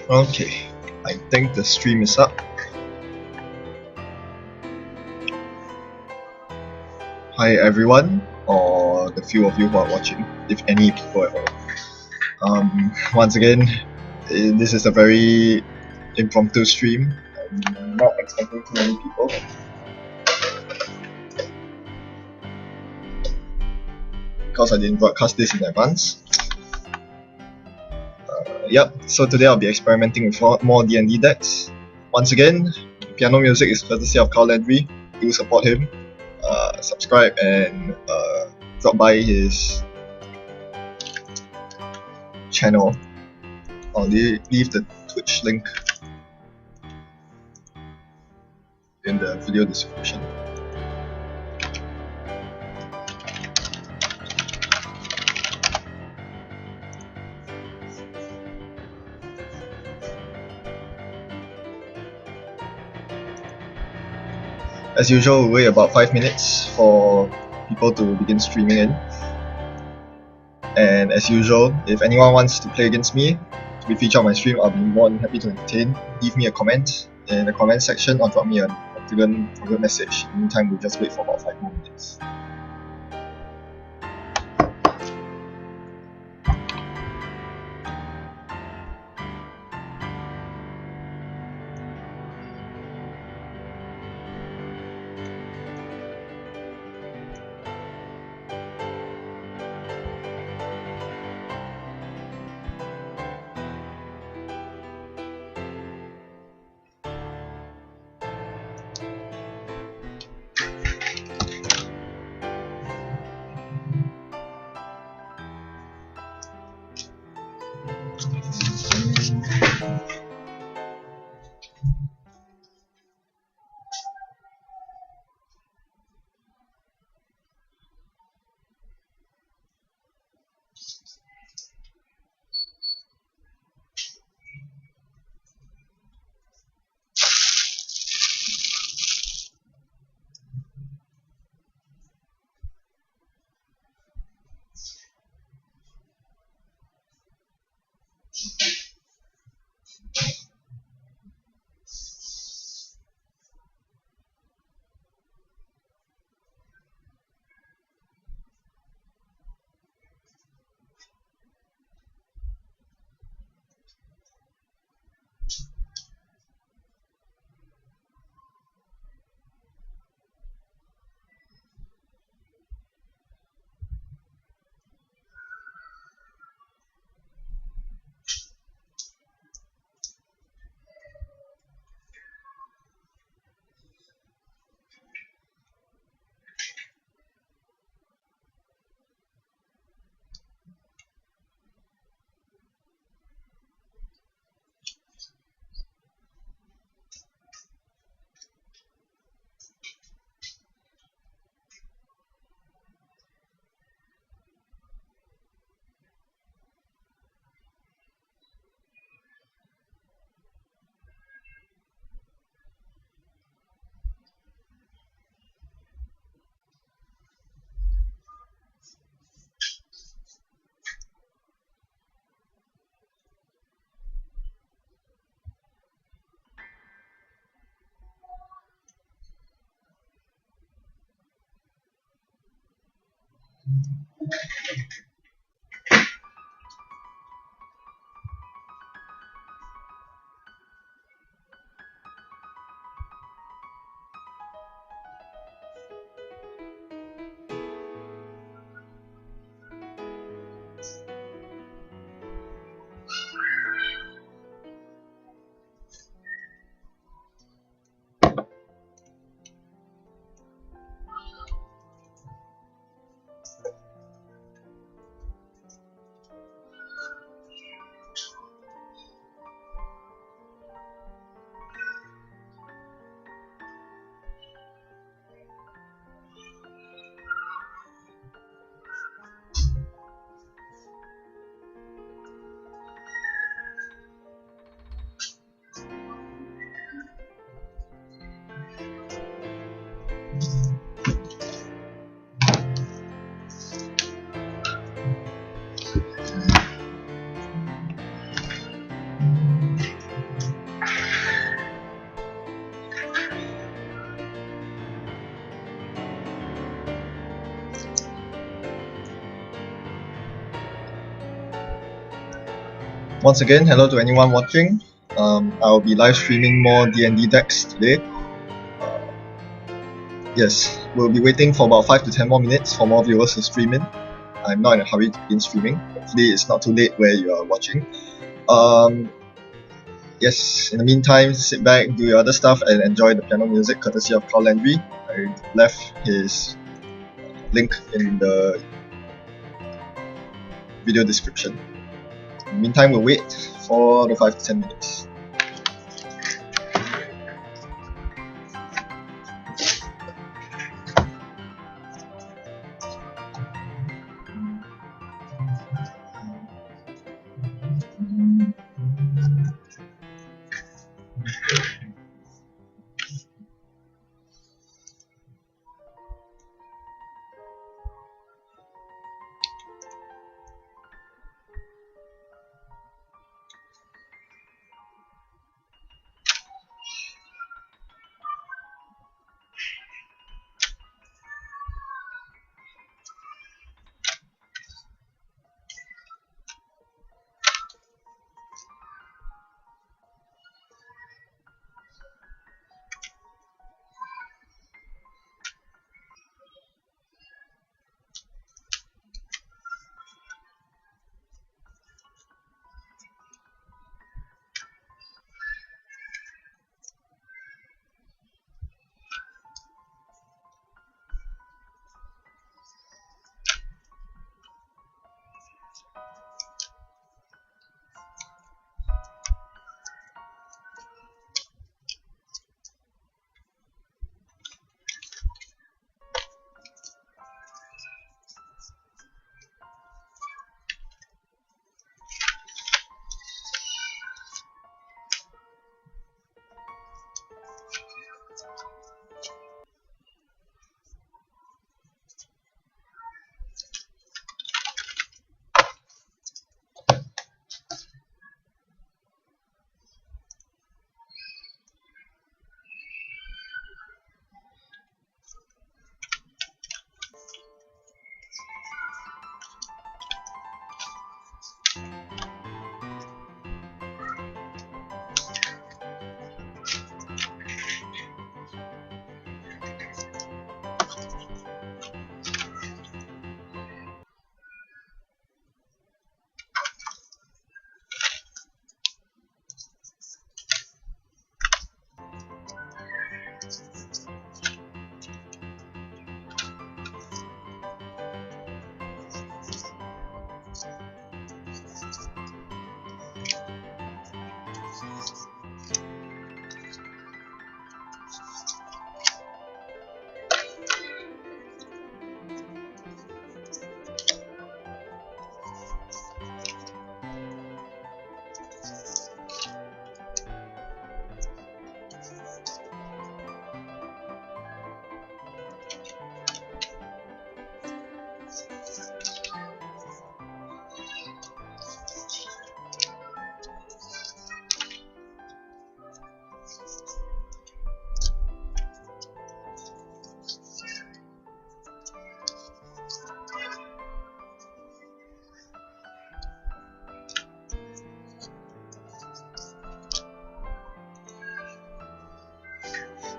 Okay, I think the stream is up. Hi everyone, or the few of you who are watching, if any people at all. Once again, this is a very impromptu stream. I'm not expecting too many people. Because I didn't broadcast this in advance. Yep, so today I'll be experimenting with more D&D decks. Once again, piano music is courtesy of Landry. Do support him. Subscribe and drop by his channel. I'll leave the Twitch link in the video description. As usual, we'll wait about 5 minutes for people to begin streaming in. And as usual, if anyone wants to play against me, to be featured on my stream, I'll be more than happy to entertain. Leave me a comment in the comment section or drop me a private message. In the meantime, we'll just wait for about 5 more minutes. Once again, hello to anyone watching. I'll be live streaming more D&D decks today. Yes, we'll be waiting for about 5 to 10 more minutes for more viewers to stream in. I'm not in a hurry to begin streaming. Hopefully it's not too late where you are watching. Yes, in the meantime, sit back, do your other stuff, and enjoy the piano music courtesy of Landry. I left his link in the video description. In the meantime, we'll wait for the 5 to 10 minutes.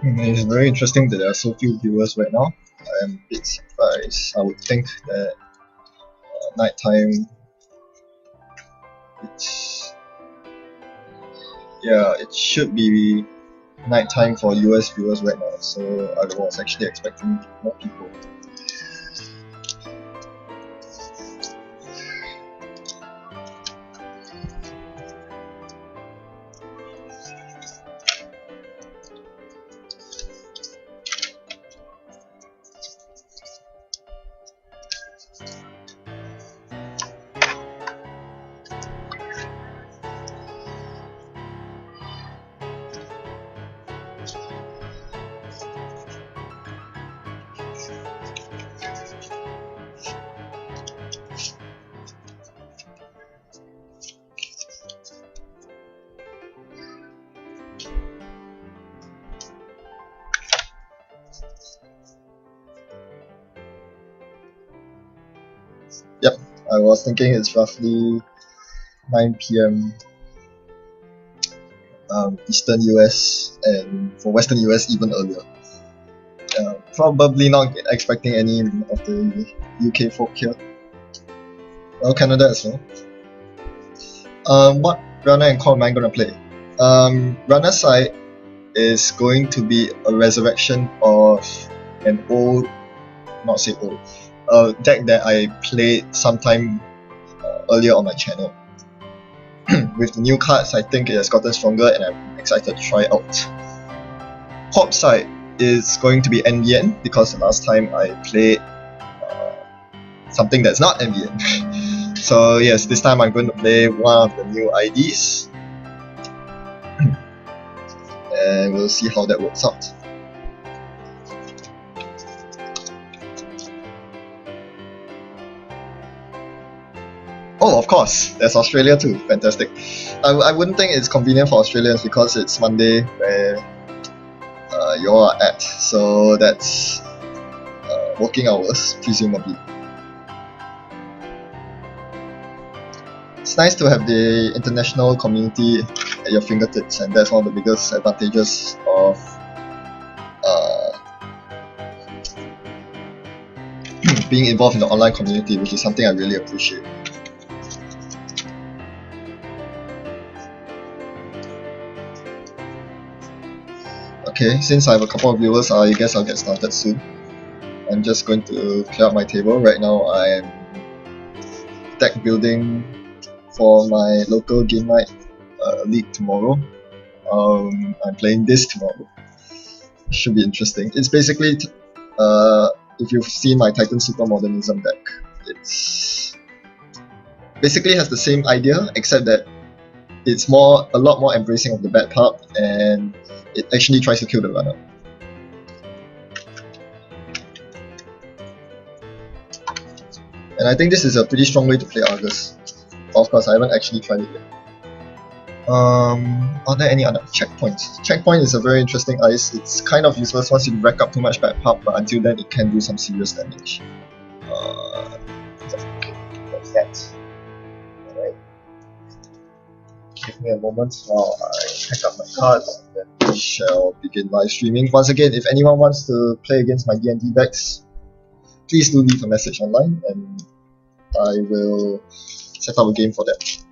It's very interesting that there are so few viewers right now. I am a bit surprised. I would think that nighttime, it should be nighttime for US viewers right now, so I was actually expecting more people. Yep, I was thinking it's roughly 9 p.m. Eastern US, and for Western US even earlier. Probably not expecting any of the UK folk here. Well, Canada as well. What runner and core am I going to play? Runner side is going to be a resurrection of an old, not say old, deck that I played sometime earlier on my channel. With the new cards, I think it has gotten stronger and I'm excited to try it out. Hop side is going to be NBN because the last time I played something that's not NBN. So yes, this time I'm going to play one of the new IDs and we'll see how that works out. Oh, of course, there's Australia too. Fantastic. I wouldn't think it's convenient for Australians because it's Monday where you all are at, so that's working hours, presumably. It's nice to have the international community at your fingertips, and that's one of the biggest advantages of being involved in the online community, which is something I really appreciate. Okay, since I have a couple of viewers, I guess I'll get started soon. I'm just going to clear out my table. Right now I am deck building for my local game night league tomorrow. I'm playing this tomorrow. Should be interesting. It's basically, if you've seen my Titan Supermodernism deck, it's basically has the same idea, except that it's a lot more embracing of the bad part, and it actually tries to kill the runner. And I think this is a pretty strong way to play Argus. Of course, I haven't actually tried it yet. Are there any other checkpoints? Checkpoint is a very interesting ice. It's kind of useless once you rack up too much bad pop, but until then it can do some serious damage. What's that? Alright. Give me a moment while I pack up my cards, and then we shall begin live streaming. Once again, if anyone wants to play against my D&D decks, please do leave a message online and I will set up a game for that.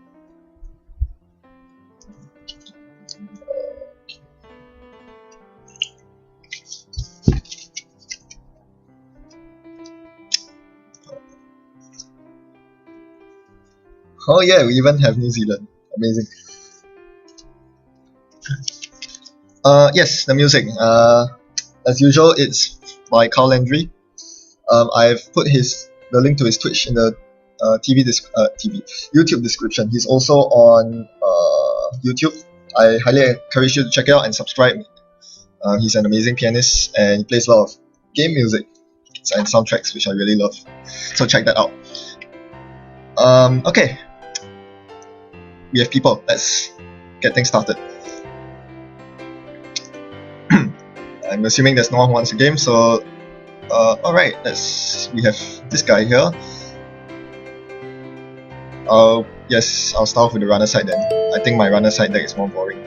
Oh yeah, we even have New Zealand. Amazing. Yes, the music. As usual, it's by Landry. I've put the link to his Twitch in the YouTube description. He's also on YouTube. I highly encourage you to check it out and subscribe. He's an amazing pianist and he plays a lot of game music and soundtracks, which I really love. So check that out. Okay. We have people. Let's get things started. I'm assuming there's no one who wants a game, so alright, we have this guy here. Yes, I'll start off with the runner side then. I think my runner side deck is more boring.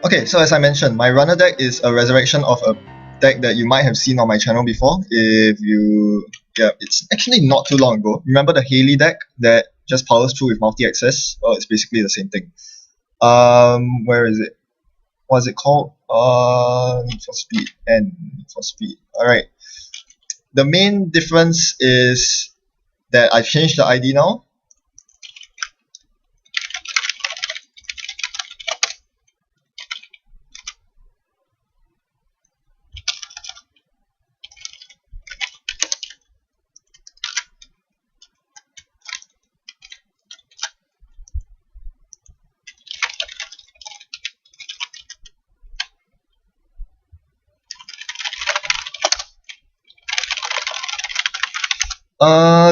Okay, so as I mentioned, my runner deck is a resurrection of a deck that you might have seen on my channel before. It's actually not too long ago. Remember the Haley deck that just powers through with multi-access? Well, it's basically the same thing. Where is it? What is it called? Need for Speed and Need for Speed. Alright. The main difference is that I've changed the ID now.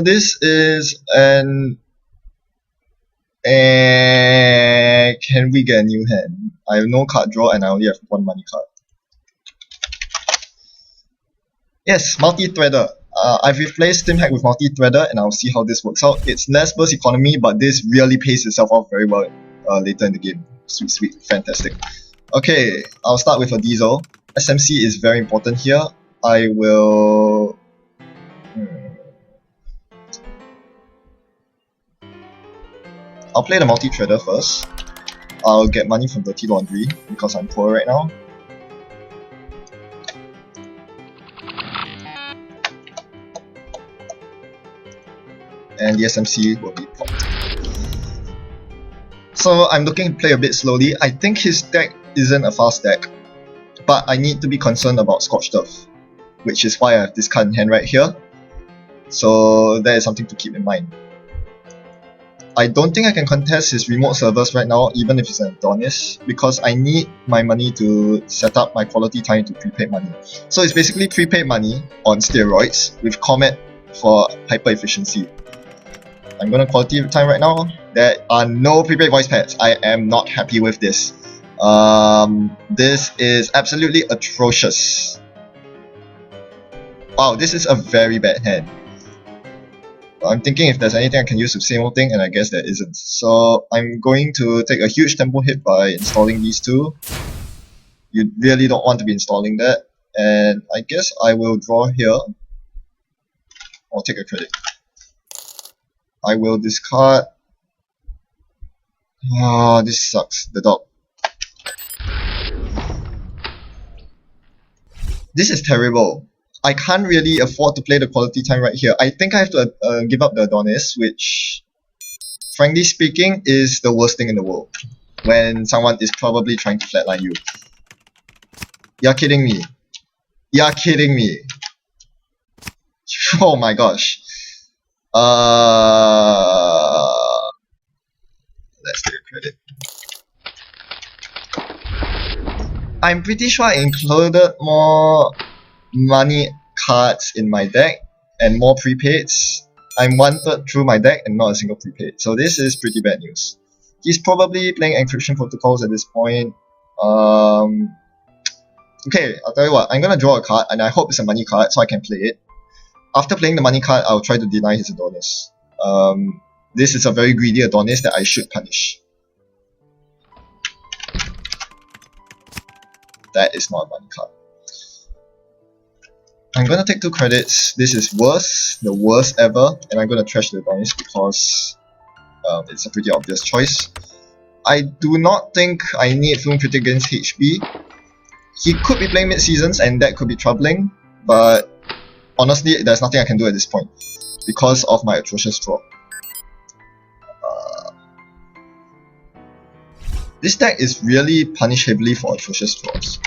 This is an And can we get a new hand? I have no card draw and I only have one money card. Yes, multi-threader. I've replaced Steam Hack with multi-threader and I'll see how this works out. It's less burst economy, but this really pays itself off very well later in the game. Sweet, sweet, fantastic. Okay, I'll start with a diesel. SMC is very important here. I will... I'll play the multi-threader first. I'll get money from Dirty Laundry because I'm poor right now. And the SMC will be popped. So I'm looking to play a bit slowly. I think his deck isn't a fast deck, but I need to be concerned about Scorched Earth, which is why I have this card in hand right here. So that is something to keep in mind. I don't think I can contest his remote servers right now, even if it's an Adonis, because I need my money to set up my quality time to prepaid money. So it's basically prepaid money on steroids with Comet for hyper efficiency. I'm gonna quality time right now. There are no prepaid voice pads. I am not happy with this. This is absolutely atrocious. Wow, this is a very bad hand. I'm thinking if there's anything I can use the same old thing, and I guess there isn't. So I'm going to take a huge tempo hit by installing these two. You really don't want to be installing that. And I guess I will draw here. I'll take a credit. I will discard. Oh, this sucks. The dog. This is terrible. I can't really afford to play the quality time right here. I think I have to give up the Adonis, which, frankly speaking, is the worst thing in the world. When someone is probably trying to flatline you. You're kidding me. You're kidding me. Oh my gosh. Let's take a credit. I'm pretty sure I included more money cards in my deck and more prepaids. I'm 1/3 through my deck and not a single prepaid. So this is pretty bad news. He's probably playing encryption protocols at this point. Okay, I'll tell you what, I'm gonna draw a card and I hope it's a money card so I can play it. After playing the money card, I'll try to deny his Adonis. This is a very greedy Adonis that I should punish. That is not a money card. I'm gonna take 2 credits. This is worse, the worst ever, and I'm gonna trash the Adonis because it's a pretty obvious choice. I do not think I need Film Critic against HB. He could be playing mid-seasons and that could be troubling, but honestly, there's nothing I can do at this point because of my atrocious draw. This deck is really punished heavily for atrocious draws.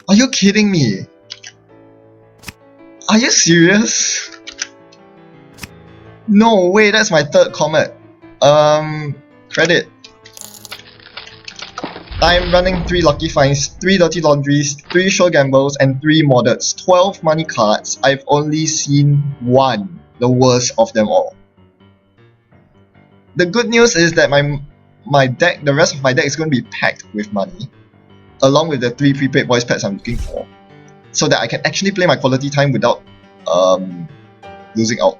Are you kidding me? Are you serious? No way, that's my 3rd Comet. Credit. I'm running 3 Lucky Finds, 3 Dirty Laundries, 3 Sure Gambles, and 3 Moddeds. 12 money cards. I've only seen 1, the worst of them all. The good news is that my deck, the rest of my deck is going to be packed with money, along with the 3 prepaid voice pads I'm looking for, so that I can actually play my quality time without losing out.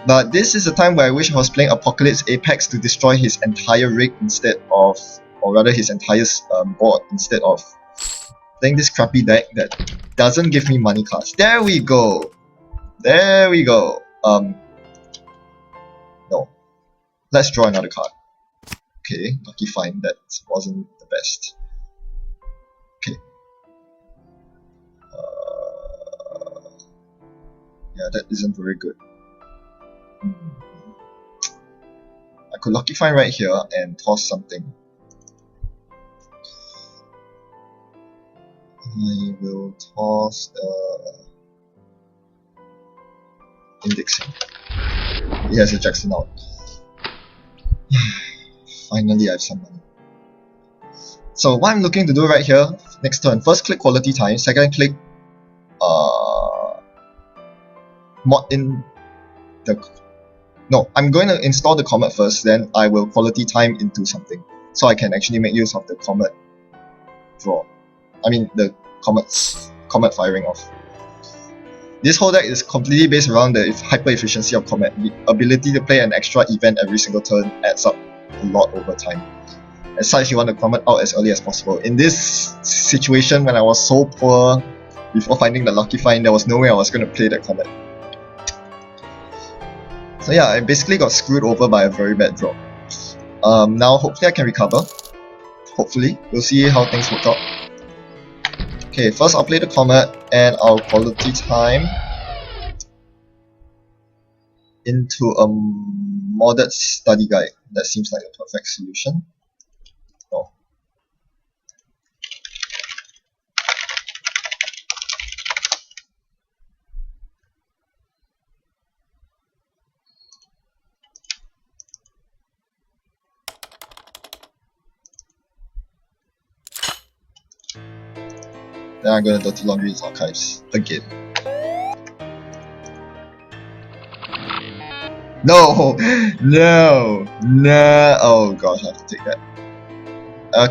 But this is a time where I wish I was playing Apocalypse Apex to destroy his entire rig instead of, or rather his entire board instead of playing this crappy deck that doesn't give me money cards. There we go! There we go! No. Let's draw another card. Okay, lucky find, that wasn't the best. Okay. Yeah, that isn't very good. I could lucky find right here and toss something. I will toss indexing. He has a Jackson out. Finally, I have some money. So what I'm looking to do right here, next turn, first click quality time, second click mod in the No, I'm going to install the comet first, then I will quality time into something. So I can actually make use of the comet draw. I mean, the comet firing off. This whole deck is completely based around the hyper efficiency of Comet. The ability to play an extra event every single turn adds up a lot over time. As such, you want to Comet out as early as possible. In this situation, when I was so poor before finding the lucky find, there was no way I was going to play that Comet. So yeah, I basically got screwed over by a very bad draw. Now hopefully I can recover. Hopefully. We'll see how things work out. Okay, first I'll play the Comet and I'll quality time into a modded study guide. That seems like a perfect solution. Oh. Then I'm gonna dirty laundry his archives again. No! No! No! Oh gosh, I have to take that.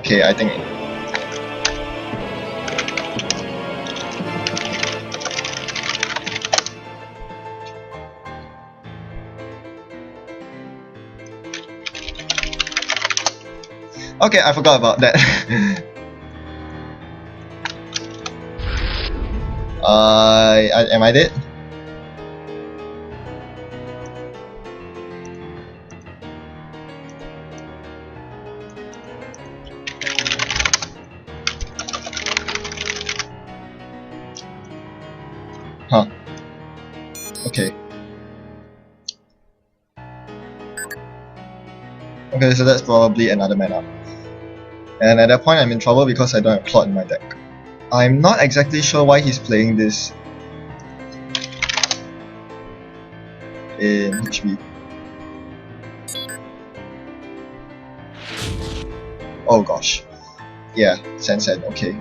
Okay, I think. Okay, I forgot about that. Am I dead? Huh. Okay. Okay, so that's probably another mana. And at that point I'm in trouble because I don't have Plot in my deck. I'm not exactly sure why he's playing this in HB. Oh gosh. Yeah, Sunset, okay.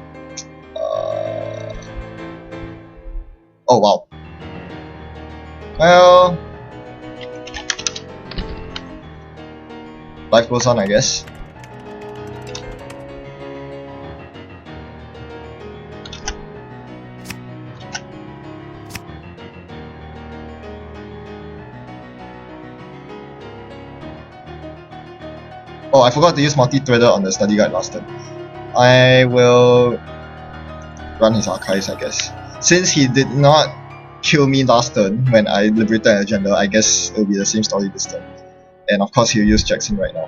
Oh wow. Well, life goes on, I guess. Oh, I forgot to use multi-threader on the study guide last turn. I will run his archives, I guess. Since he did not kill me last turn when I liberated an agenda, I guess it'll be the same story this turn. And of course he'll use Jackson right now.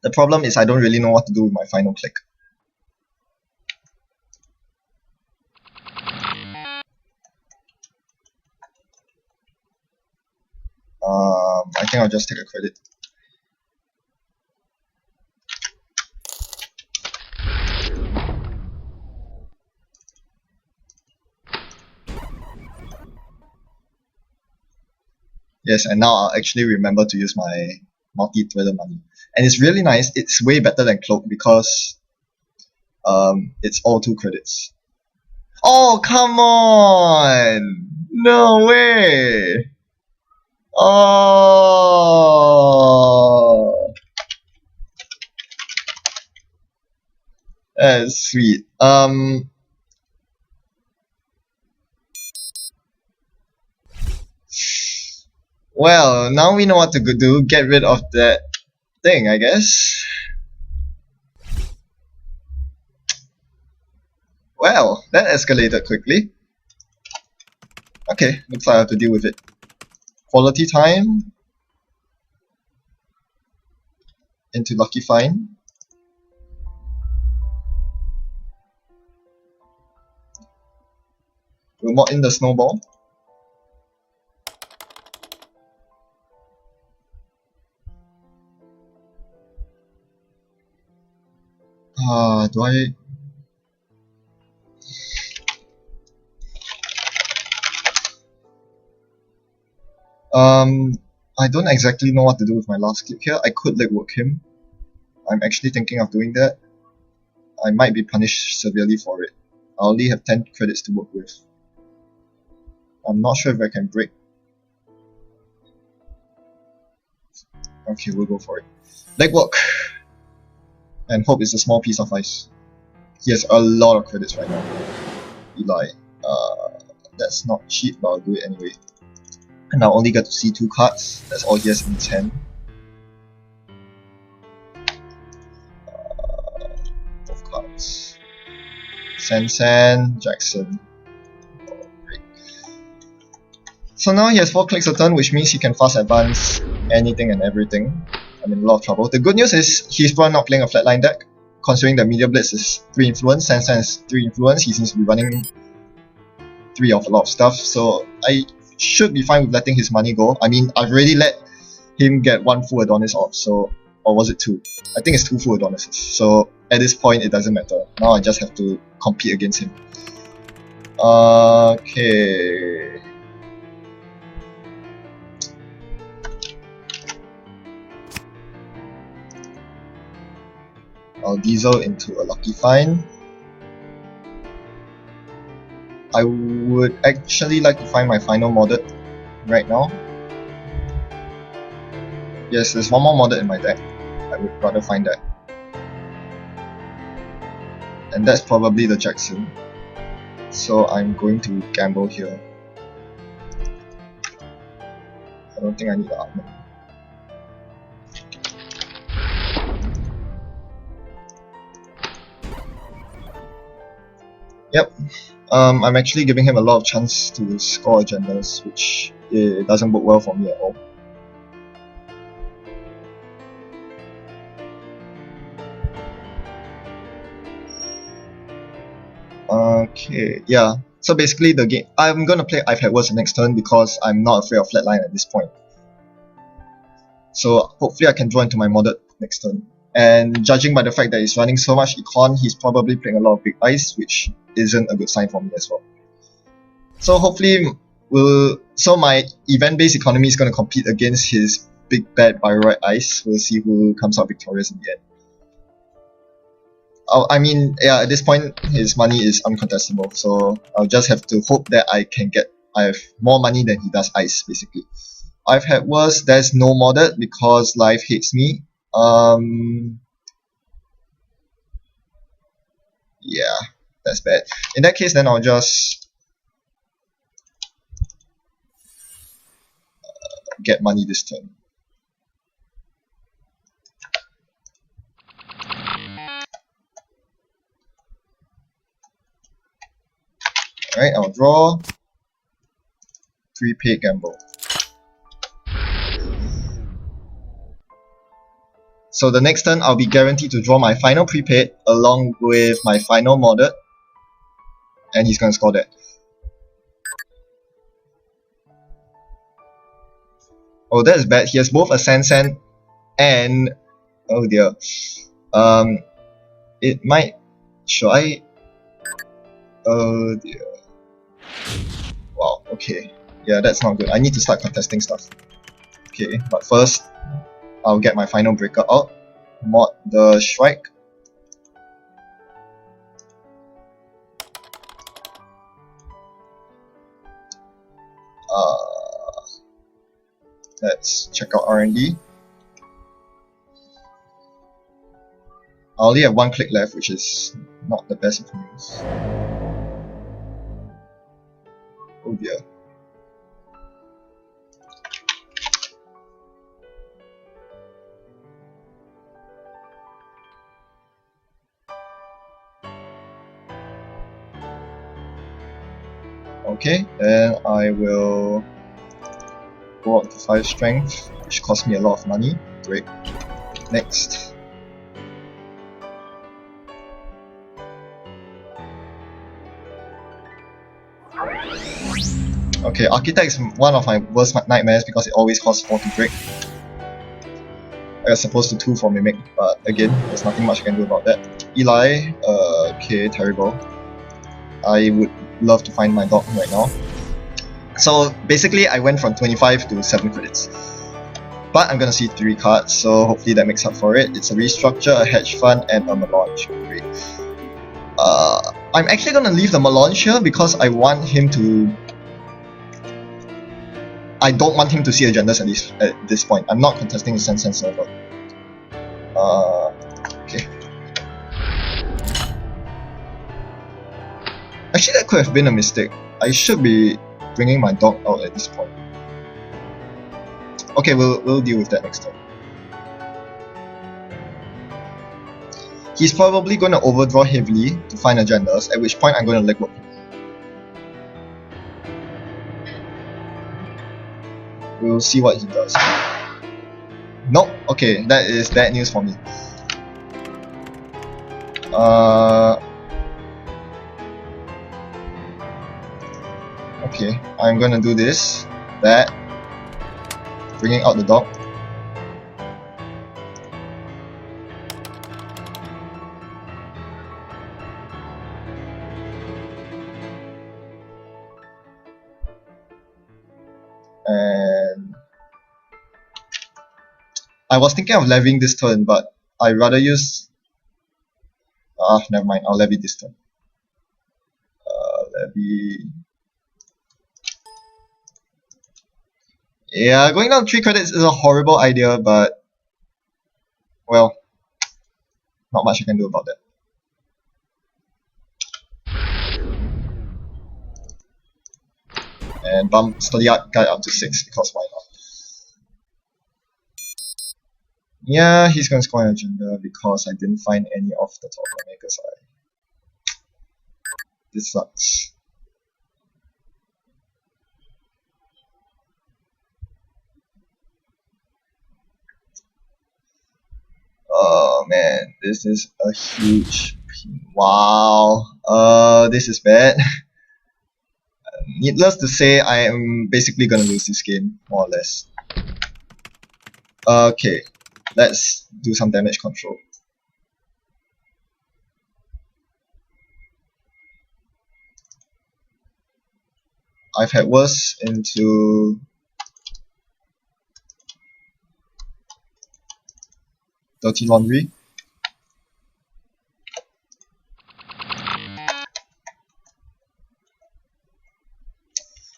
The problem is I don't really know what to do with my final click. I think I'll just take a credit. Yes, and now I'll actually remember to use my multi-threader money. And it's really nice, it's way better than Cloak because it's all 2 credits. Oh, come on! No way! Oh, that's sweet. Well, now we know what to do. Get rid of that thing, I guess. Well, that escalated quickly. Okay, looks like I have to deal with it. Quality time into Lucky Find. We'll mod in the snowball. Do I... I don't exactly know what to do with my last click here. I could legwork him. I'm actually thinking of doing that. I might be punished severely for it. I only have 10 credits to work with. I'm not sure if I can break Okay, we'll go for it. Legwork. And hope it's a small piece of ice. He has a lot of credits right now. Eli. That's not cheap, but I'll do it anyway. And I'll only get to see 2 cards. That's all he has in his hand. Both cards. San, Jackson. Oh, great. So now he has 4 clicks a turn, which means he can fast advance anything and everything. I'm in a lot of trouble. The good news is he's probably not playing a flatline deck. Considering the Media Blitz is 3 influence, San is 3 influence, he seems to be running 3 of a lot of stuff. So I should be fine with letting his money go. I mean, I've already let him get 1 full Adonis off, so, or was it 2? I think it's 2 full Adonises. So at this point, it doesn't matter. Now I just have to compete against him. Okay. I'll diesel into a Lucky Find. I would actually like to find my final modded right now. Yes, there's one more modded in my deck. I would rather find that. And that's probably the Jackson. So I'm going to gamble here. I don't think I need the armor. Yep. I'm actually giving him a lot of chance to score agendas, which it doesn't work well for me at all. Okay, yeah. So basically the game, I'm gonna play I've Had Worse the next turn because I'm not afraid of flatline at this point. So hopefully I can draw into my modded next turn. And judging by the fact that he's running so much econ, he's probably playing a lot of big ice, which isn't a good sign for me as well. So hopefully so my event-based economy is gonna compete against his big bad Bioroid ice. We'll see who comes out victorious in the end. I mean, yeah, at this point his money is uncontestable, so I'll just have to hope that I have more money than he does ice, basically. I've Had Worse, there's no modded because life hates me. Yeah, that's bad. In that case, then I'll just get money this turn. Alright, I'll draw. Prepaid gamble. So the next turn, I'll be guaranteed to draw my final prepaid along with my final modded. And he's gonna score that. Oh, that is bad. He has both a San and... oh dear. It might... should I... oh dear. Wow, okay. Yeah, that's not good. I need to start contesting stuff. Okay, but first, I'll get my final breaker out. Mod the Shrike. Let's check out R&D. I only have 1 click left, which is not the best of news. Oh dear. Okay, then I will go up to 5 strength, which cost me a lot of money. Great. Next. Okay, Architect is one of my worst nightmares because it always costs 4 to break. As opposed to 2 for Mimic, but again, there's nothing much I can do about that. Eli, okay, terrible. I would love to find my dog right now. So basically, I went from 25 to 7 credits. But I'm gonna see 3 cards, so hopefully that makes up for it. It's a Restructure, a Hedge Fund, and a Melange. Great. I'm actually gonna leave the Melange here because I want him to I don't want him to see agendas at this point. I'm not contesting the Sense server. Okay. Actually, that could have been a mistake. I should be bringing my dog out at this point. Okay, we'll deal with that next time. He's probably going to overdraw heavily to find agendas, at which point I'm going to legwork him. We'll see what he does. Nope. Okay, that is bad news for me. Okay, I'm gonna do this, that, bringing out the dog. And I was thinking of levying this turn, but I'd rather use... never mind, I'll levy this turn. Levy... Yeah, going down 3 credits is a horrible idea, but... well, not much I can do about that. And bump Study Art Guide up to 6, because why not? Yeah, he's gonna score an agenda because I didn't find any off the top of Maker's Eye. This sucks. Oh man, this is a huge... wow. This is bad. Needless to say, I am basically gonna lose this game, more or less. Okay, let's do some damage control. I've had worse into... Dirty Laundry.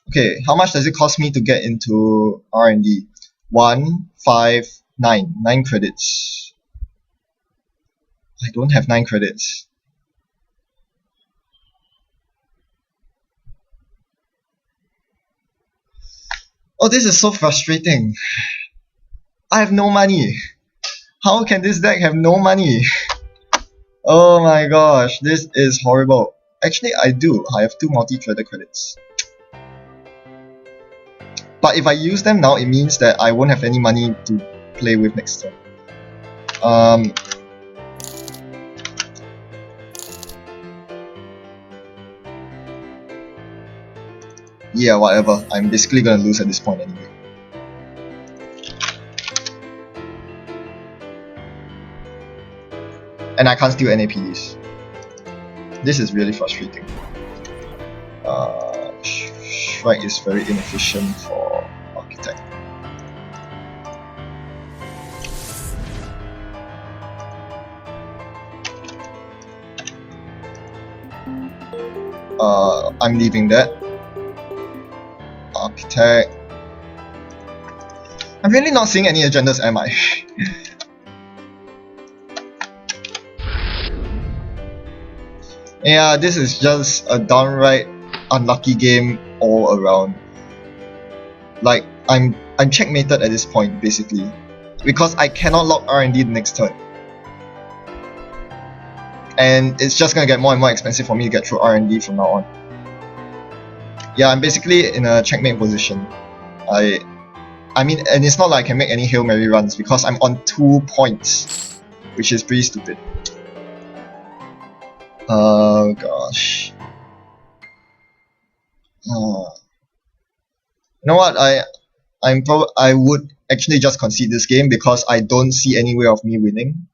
Okay, how much does it cost me to get into R&D? 1, 5, 9. 9 credits. I don't have 9 credits. Oh, this is so frustrating. I have no money. How can this deck have no money? Oh my gosh, this is horrible. Actually, I do. I have 2 multi-threaded credits. But if I use them now, it means that I won't have any money to play with next turn. Yeah, whatever. I'm basically gonna lose at this point anyway. And I can't steal NAPs. This is really frustrating. Strike is very inefficient for Architect. I'm leaving that. Architect. I'm really not seeing any agendas, am I? Yeah, this is just a downright unlucky game all around. Like, I'm checkmated at this point, basically. Because I cannot lock R&D the next turn. And it's just gonna get more and more expensive for me to get through R&D from now on. Yeah, I'm basically in a checkmate position. I mean, and it's not like I can make any Hail Mary runs because I'm on 2 points, which is pretty stupid. Oh gosh. You know what? I would actually just concede this game because I don't see any way of me winning.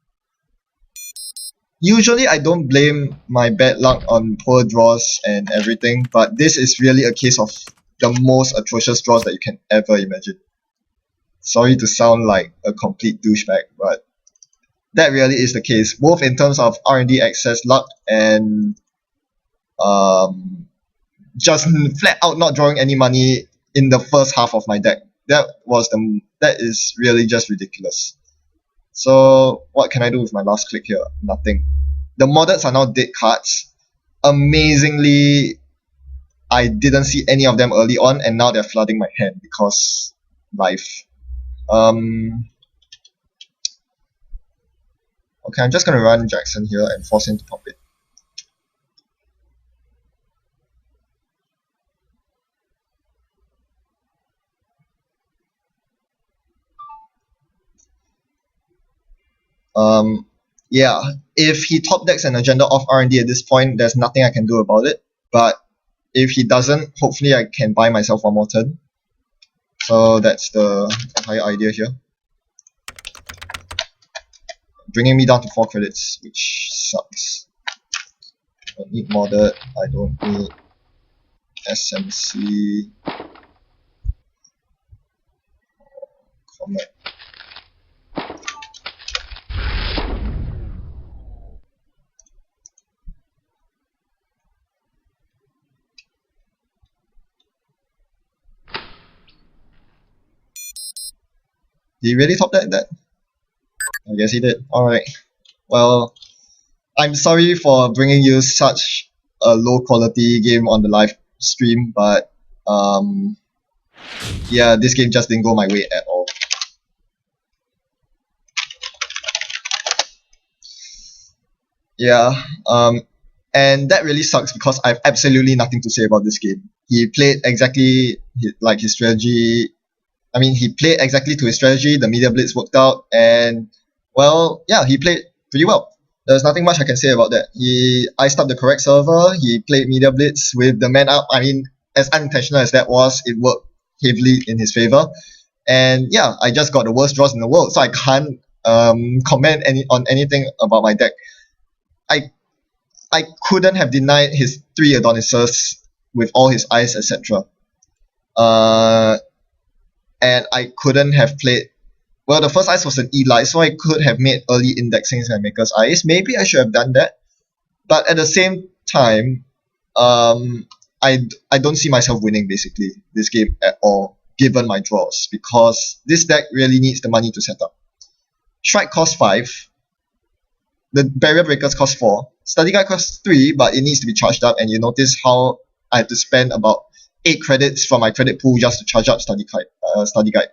Usually I don't blame my bad luck on poor draws and everything, but this is really a case of the most atrocious draws that you can ever imagine. Sorry to sound like a complete douchebag, but that really is the case, both in terms of R&D access luck and just flat out not drawing any money in the first half of my deck. that is really just ridiculous. So what can I do with my last click here? Nothing. The moddeds are now dead cards. Amazingly, I didn't see any of them early on, and now they're flooding my hand because life. Okay, I'm just gonna run Jackson here and force him to pop it. Yeah, if he top decks an agenda off R&D at this point, there's nothing I can do about it. But if he doesn't, hopefully I can buy myself one more turn. So that's the entire idea here. Bringing me down to 4 credits, which sucks. I don't need modded, I don't need SMC. Comet. Did he really top deck that? I guess he did. Alright. Well, I'm sorry for bringing you such a low quality game on the live stream, but yeah, this game just didn't go my way at all. Yeah, and that really sucks because I have absolutely nothing to say about this game. He played exactly like his strategy. I mean, he played exactly to his strategy. The media blitz worked out, and well, yeah, he played pretty well. There's nothing much I can say about that. He iced up the correct server. He played media blitz with the man up. I mean, as unintentional as that was, it worked heavily in his favor. And yeah, I just got the worst draws in the world, so I can't comment on anything about my deck. I couldn't have denied his 3 Adonises with all his eyes, etc. And I couldn't have played. Well, the first ice was an Eli, so I could have made early indexings and Maker's Eyes. Maybe I should have done that. But at the same time, I don't see myself winning basically this game at all, given my draws, because this deck really needs the money to set up. Strike costs 5. The barrier breakers cost 4. Study guide costs 3, but it needs to be charged up, and you notice how I had to spend about 8 credits from my credit pool just to charge up study guide,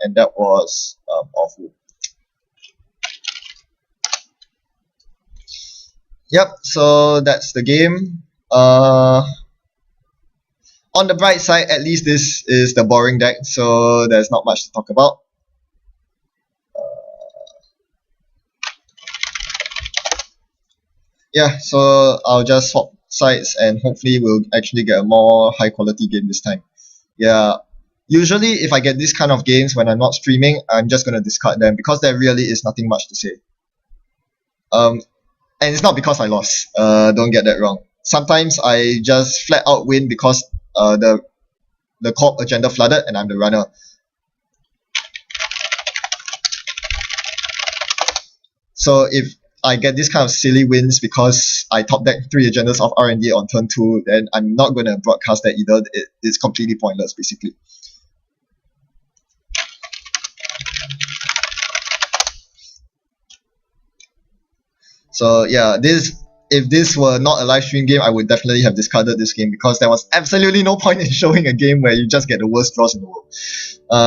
and that was awful. Yep, so that's the game. On the bright side, at least this is the boring deck, so there's not much to talk about. Yeah, so I'll just swap sides and hopefully we'll actually get a more high quality game this time. Yeah, usually if I get this kind of games when I'm not streaming, I'm just gonna discard them because there really is nothing much to say. And it's not because I lost. Don't get that wrong. Sometimes I just flat out win because the corp agenda flooded and I'm the runner. So if I get this kind of silly wins because I top deck 3 agendas of R&D on turn 2, then I'm not going to broadcast that either. It's completely pointless basically. So yeah, if this were not a live stream game, I would definitely have discarded this game because there was absolutely no point in showing a game where you just get the worst draws in the world.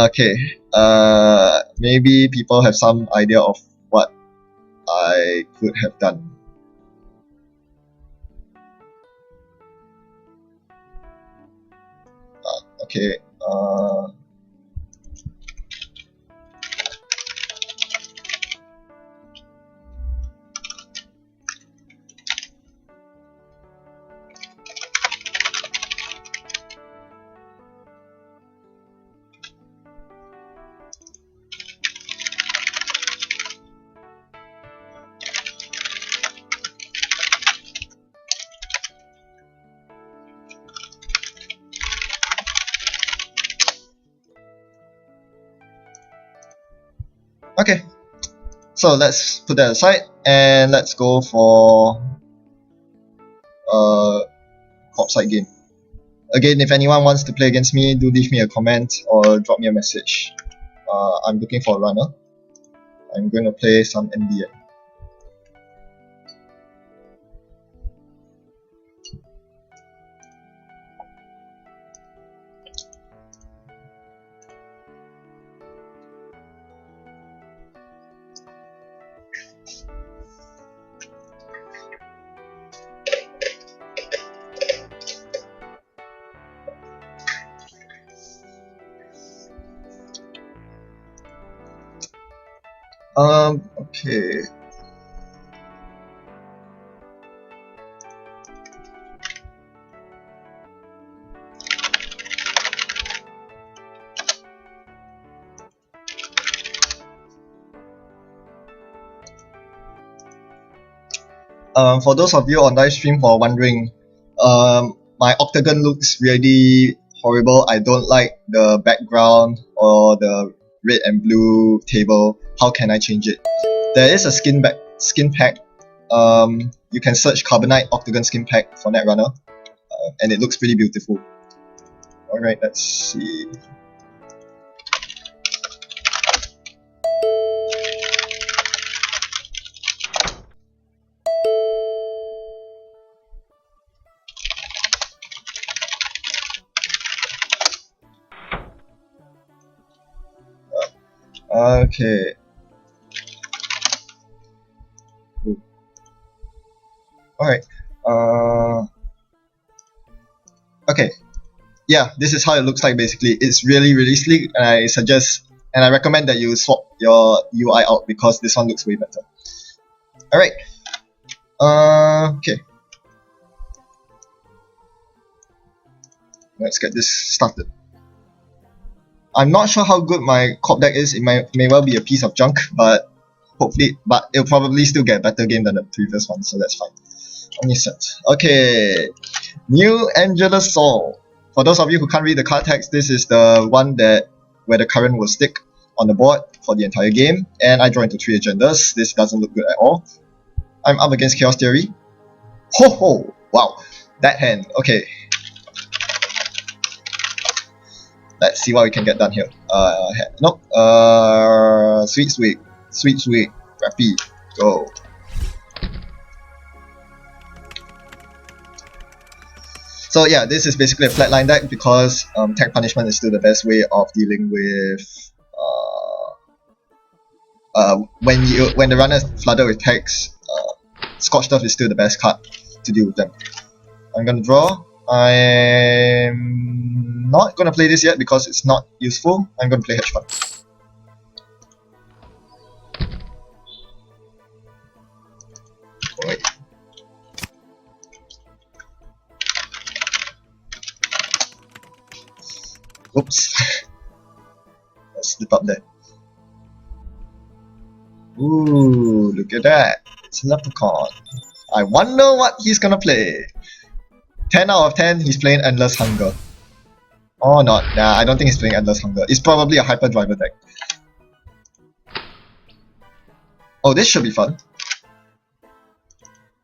Okay, maybe people have some idea of what I could have done. Okay. Okay, so let's put that aside and let's go for a corp side game. Again, if anyone wants to play against me, do leave me a comment or drop me a message. I'm looking for a runner. I'm going to play some NBN. Okay. For those of you on live stream who are wondering, my octagon looks really horrible. I don't like the background or the red and blue table. How can I change it? There is a skin pack. You can search Carbonite Octagon skin pack for Netrunner, and it looks pretty beautiful. Alright, let's see. Okay. Alright. Okay. Yeah, this is how it looks like basically. It's really, really sleek, and I suggest and I recommend that you swap your UI out because this one looks way better. Alright. Okay. Let's get this started. I'm not sure how good my corp deck is. It may well be a piece of junk, but it'll probably still get a better game than the previous one, so that's fine. Only set. Okay, New Angelus Soul. For those of you who can't read the card text, this is the one where the current will stick on the board for the entire game, and I draw into 3 agendas. This doesn't look good at all. I'm up against Chaos Theory. Ho ho! Wow, that hand. Okay. Let's see what we can get done here. Nope. Sweet. Rappy. Go. So yeah, this is basically a flatline deck because tag punishment is still the best way of dealing with when the runner is flooded with tags. Scorched Earth is still the best card to deal with them. I'm gonna draw. I'm not gonna play this yet because it's not useful. I'm gonna play Hedge Fund. Wait. Oops. Let's slip up there. Ooh, look at that. It's a leprechaun. I wonder what he's gonna play. 10 out of 10, he's playing Endless Hunger. Or not. Nah, I don't think he's playing Endless Hunger. It's probably a Hyperdriver deck. Oh, this should be fun.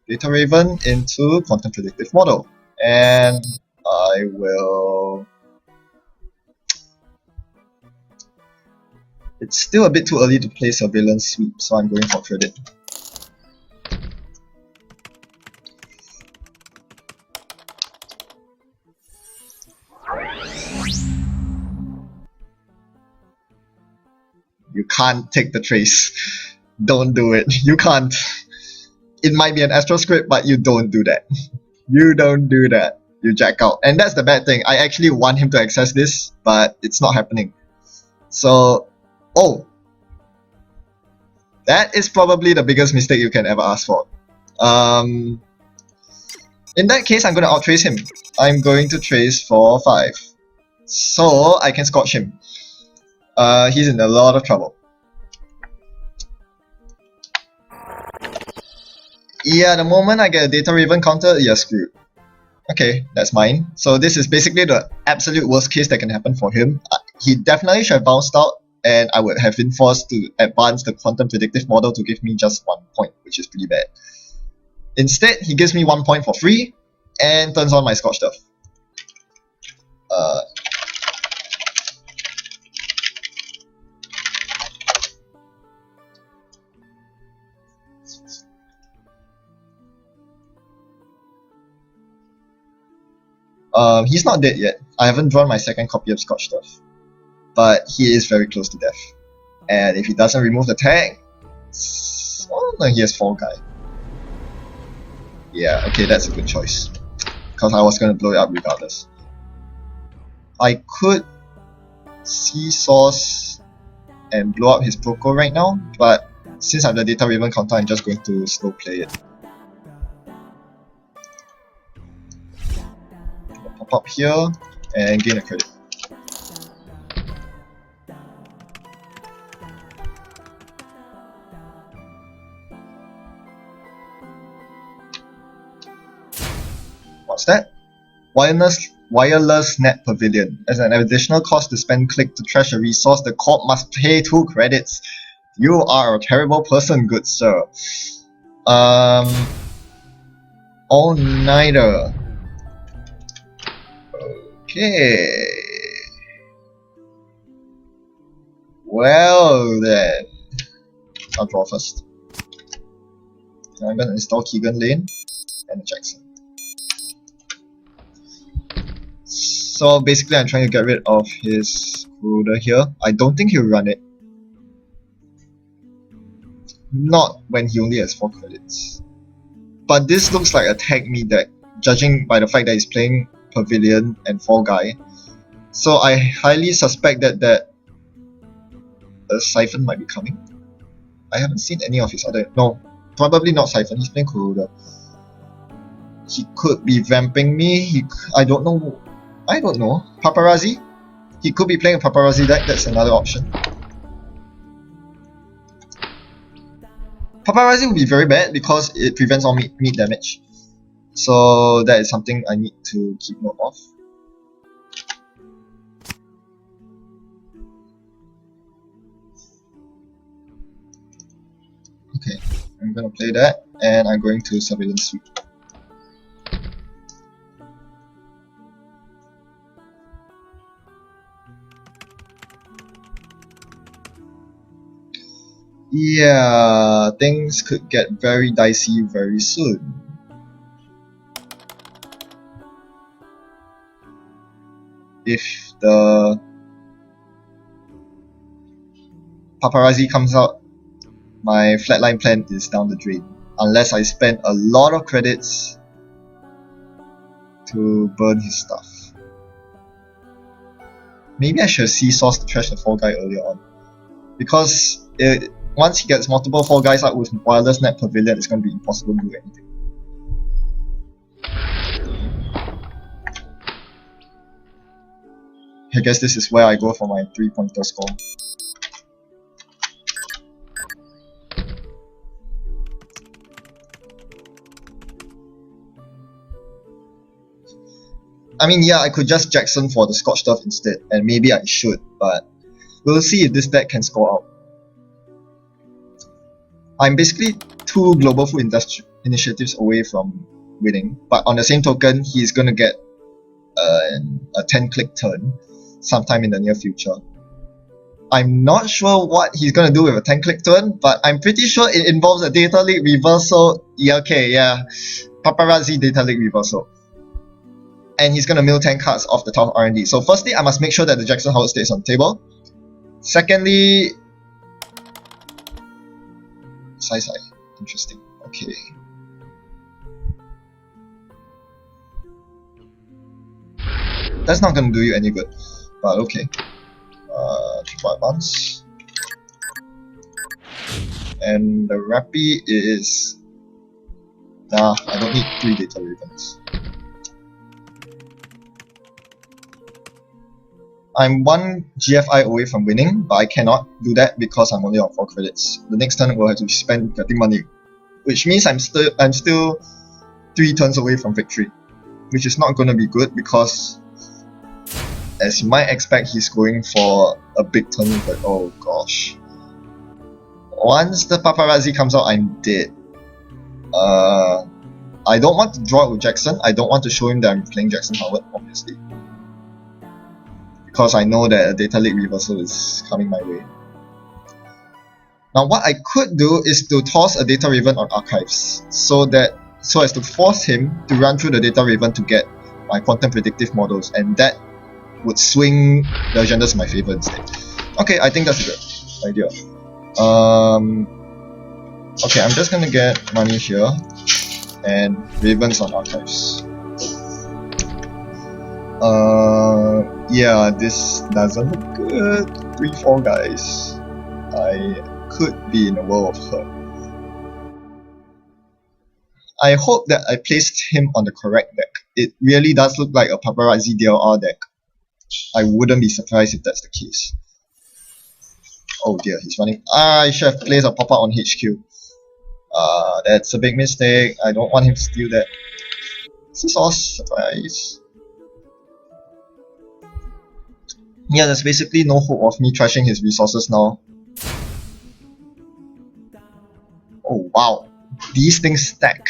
Data Raven into Quantum Predictive Model. And I will... It's still a bit too early to play Surveillance Sweep, so I'm going for credit. You can't take the trace. Don't do it. You can't. It might be an Astro script, but you don't do that. You don't do that. You jack out. And that's the bad thing. I actually want him to access this, but it's not happening. So, oh. That is probably the biggest mistake you can ever ask for. In that case, I'm going to out-trace him. I'm going to trace for 5. So, I can scorch him. He's in a lot of trouble. Yeah, the moment I get a Data Raven counter, you're screwed. Okay, that's mine. So this is basically the absolute worst case that can happen for him. He definitely should have bounced out, and I would have been forced to advance the Quantum Predictive Model to give me just 1 point, which is pretty bad. Instead, he gives me 1 point for free, and turns on my Scorched Earth. He's not dead yet. I haven't drawn my second copy of Scorched Earth. But he is very close to death. And if he doesn't remove the tag, oh no, he has Fall Guy. Yeah, okay, that's a good choice. Because I was going to blow it up regardless. I could Seesaws and blow up his Proco right now, but since I have the Data Raven counter, I'm just going to slow play it. Pop up here and gain a credit. What's that? Wireless Net Pavilion. As an additional cost to spend click to trash a resource, the corp must pay 2 credits. You are a terrible person, good sir. All-nighter. Okay. Well then. I'll draw first. I'm gonna install Keegan Lane and Jackson. So basically I'm trying to get rid of his Corroder here. I don't think he'll run it. Not when he only has 4 credits. But this looks like a tag me deck, judging by the fact that he's playing Pavilion and Fall Guy. So I highly suspect that a Siphon might be coming. I haven't seen any of his other... No, probably not Siphon, he's playing Corroder. He could be vamping me, I don't know. Paparazzi? He could be playing a Paparazzi deck, that's another option. Paparazzi would be very bad because it prevents all meat damage. So that is something I need to keep note of. Okay, I'm gonna play that and I'm going to Surveillance Suite. Yeah, things could get very dicey very soon. If the Paparazzi comes out, my flatline plan is down the drain. Unless I spend a lot of credits to burn his stuff. Maybe I should Seesaws to trash the Fall Guy earlier on. Because once he gets multiple Fall Guys out with Wireless Net Pavilion, it's going to be impossible to do anything. I guess this is where I go for my 3-pointer score. I mean, yeah, I could just Jackson for the Scorched Earth instead, and maybe I should, but we'll see if this deck can score out. I'm basically 2 Global Food Initiatives away from winning, but on the same token, he's gonna get a 10-click turn sometime in the near future. I'm not sure what he's gonna do with a 10-click turn, but I'm pretty sure it involves a Data Leak Reversal. Yeah, okay, yeah. Paparazzi Data Leak Reversal. And he's gonna mill 10 cards off the top of R&D. So firstly, I must make sure that the Jackson Howard stays on the table. Secondly... Sai. Interesting. Okay. That's not gonna do you any good. But okay. Triple advance. And the Rappy is... Nah, I don't need 3 Data Ravens. I'm 1 GFI away from winning, but I cannot do that because I'm only on 4 credits. The next turn will have to be spent getting money, which means I'm still 3 turns away from victory, which is not going to be good because, as you might expect, he's going for a big turn. But oh gosh, once the Paparazzi comes out, I'm dead. I don't want to draw it with Jackson. I don't want to show him that I'm playing Jackson Howard, obviously. Because I know that a Data Leak Reversal is coming my way. Now what I could do is to toss a data raven on archives so as to force him to run through the data raven to get my quantum predictive models, and that would swing the agendas in my favor instead. Okay, I think that's a good idea. Okay, I'm just gonna get money here and ravens on archives. Yeah, this doesn't look good. 3-4 guys. I could be in a world of hurt. I hope that I placed him on the correct deck. It really does look like a paparazzi DLR deck. I wouldn't be surprised if that's the case. Oh dear, he's running. I should have placed a pop-up on HQ. That's a big mistake. I don't want him to steal that. Sauce, surprise. Yeah, there's basically no hope of me trashing his resources now. Oh wow, these things stack.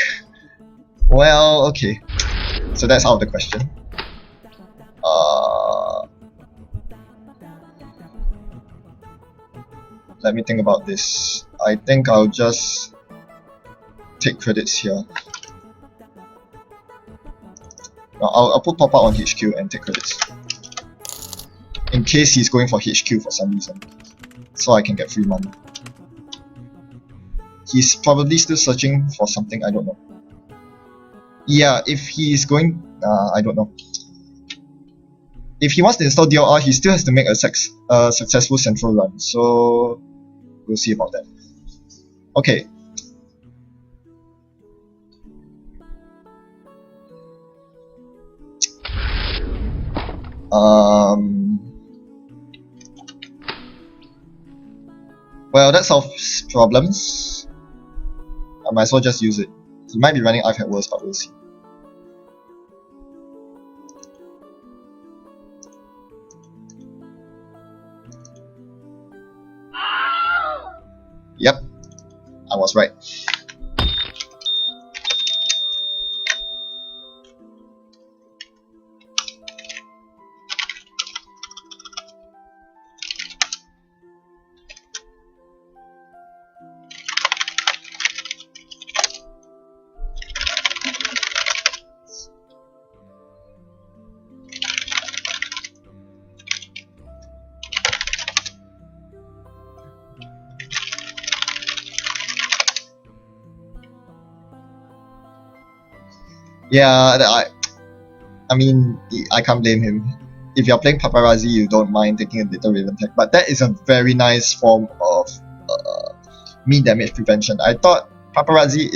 Well, okay. So that's out of the question. Let me think about this. I think I'll just take credits here. No, I'll put pop out on HQ and take credits. In case he's going for HQ for some reason. So I can get free money. He's probably still searching for something, I don't know. Yeah, if he's going... I don't know. If he wants to install DLR, he still has to make a successful central run. So... we'll see about that. Okay. Well, that solves problems. I might as well just use it. He might be running iPad worse, but we'll see. Yep, I was right. Yeah, I mean, I can't blame him. If you're playing paparazzi, you don't mind taking a data raven tech, but that is a very nice form of meat damage prevention. I thought paparazzi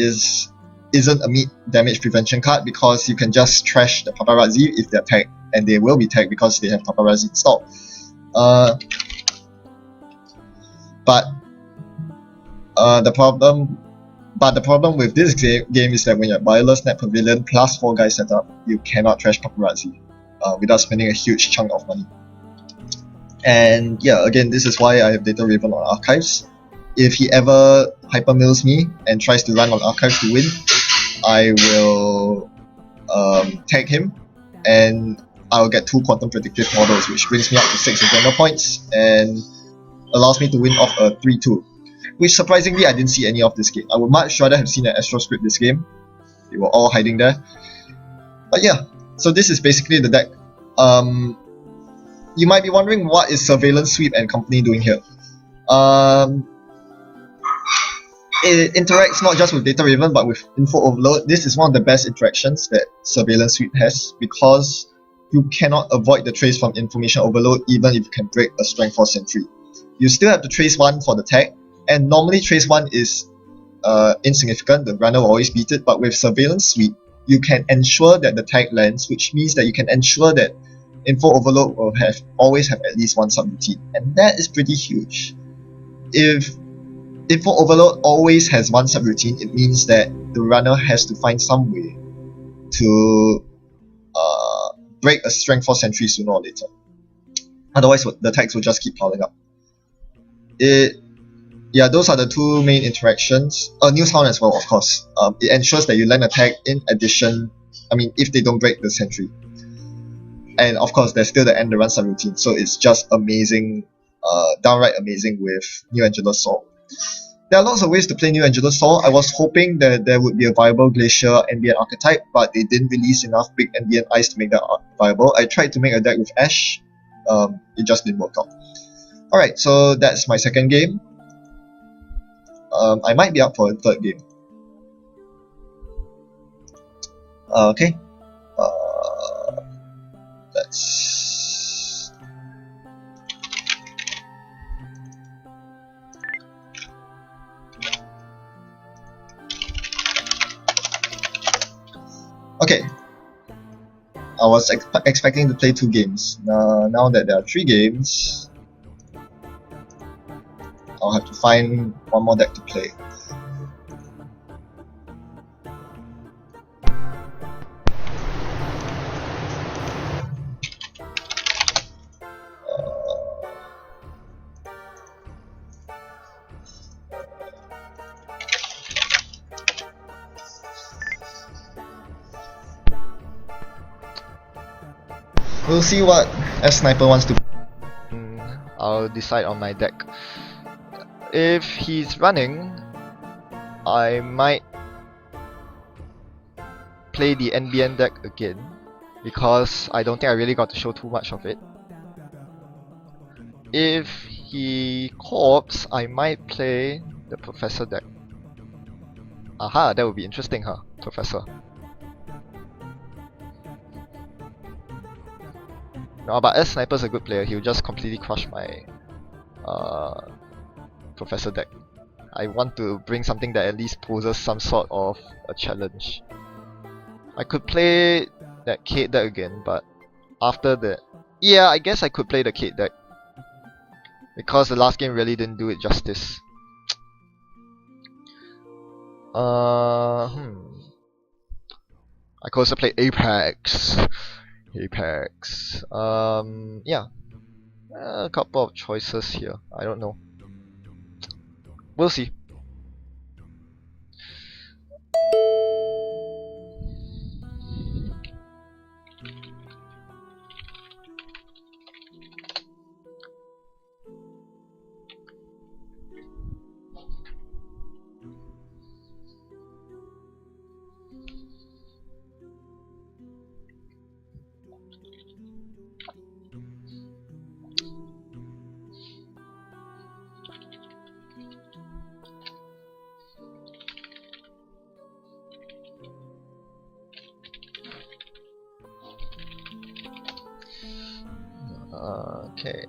isn't a meat damage prevention card because you can just trash the paparazzi if they're tagged, and they will be tagged because they have paparazzi installed. But the problem with this game is that when you're wireless net pavilion plus 4 guys setup, you cannot trash paparazzi without spending a huge chunk of money. And yeah, again, this is why I have data raven on archives. If he ever hypermills me and tries to run on archives to win, I will tag him and I'll get 2 quantum predictive models, which brings me up to 6 agenda points and allows me to win off a 3-2. Which surprisingly I didn't see any of this game. I would much rather have seen an Astro script this game. They were all hiding there. But yeah, so this is basically the deck. You might be wondering what is Surveillance Sweep and company doing here. It interacts not just with Data Raven but with Info Overload. This is one of the best interactions that Surveillance Sweep has because you cannot avoid the trace from Information Overload even if you can break a Strength 4 Sentry. You still have to trace 1 for the tag, and normally trace 1 is insignificant, the runner will always beat it, but with Surveillance Sweep, you can ensure that the tag lands, which means that you can ensure that Info Overload will always have at least 1 subroutine, and that is pretty huge. If Info Overload always has 1 subroutine, it means that the runner has to find some way to break a Strength 4 Sentry sooner or later. Otherwise, the tags will just keep piling up. Yeah, those are the 2 main interactions. New sound as well, of course. It ensures that you land a tag in addition, if they don't break the sentry. And of course, there's still the end the run subroutine, so it's just amazing, downright amazing with New Angela Assault. There are lots of ways to play New Angeles Sol. I was hoping that there would be a viable Glacier NBN archetype, but they didn't release enough big NBN ice to make that viable. I tried to make a deck with Ash, it just didn't work out. Alright, so that's my second game. I might be up for a third game. Okay. Let's... Okay. I was expecting to play 2 games. Now that there are 3 games, I'll have to find one more deck to play. We'll see what S-Sniper wants to. I'll decide on my deck. If he's running, I might play the NBN deck again, because I don't think I really got to show too much of it. If he corpse, I might play the Professor deck. Aha, that would be interesting, huh? Professor. No, but S-Sniper's a good player. He'll just completely crush my Professor deck. I want to bring something that at least poses some sort of a challenge. I could play that Kate deck again, but after that... Yeah, I guess I could play the Kate deck, because the last game really didn't do it justice. I could also play Apex. Yeah. A couple of choices here. I don't know. We'll see. Okay.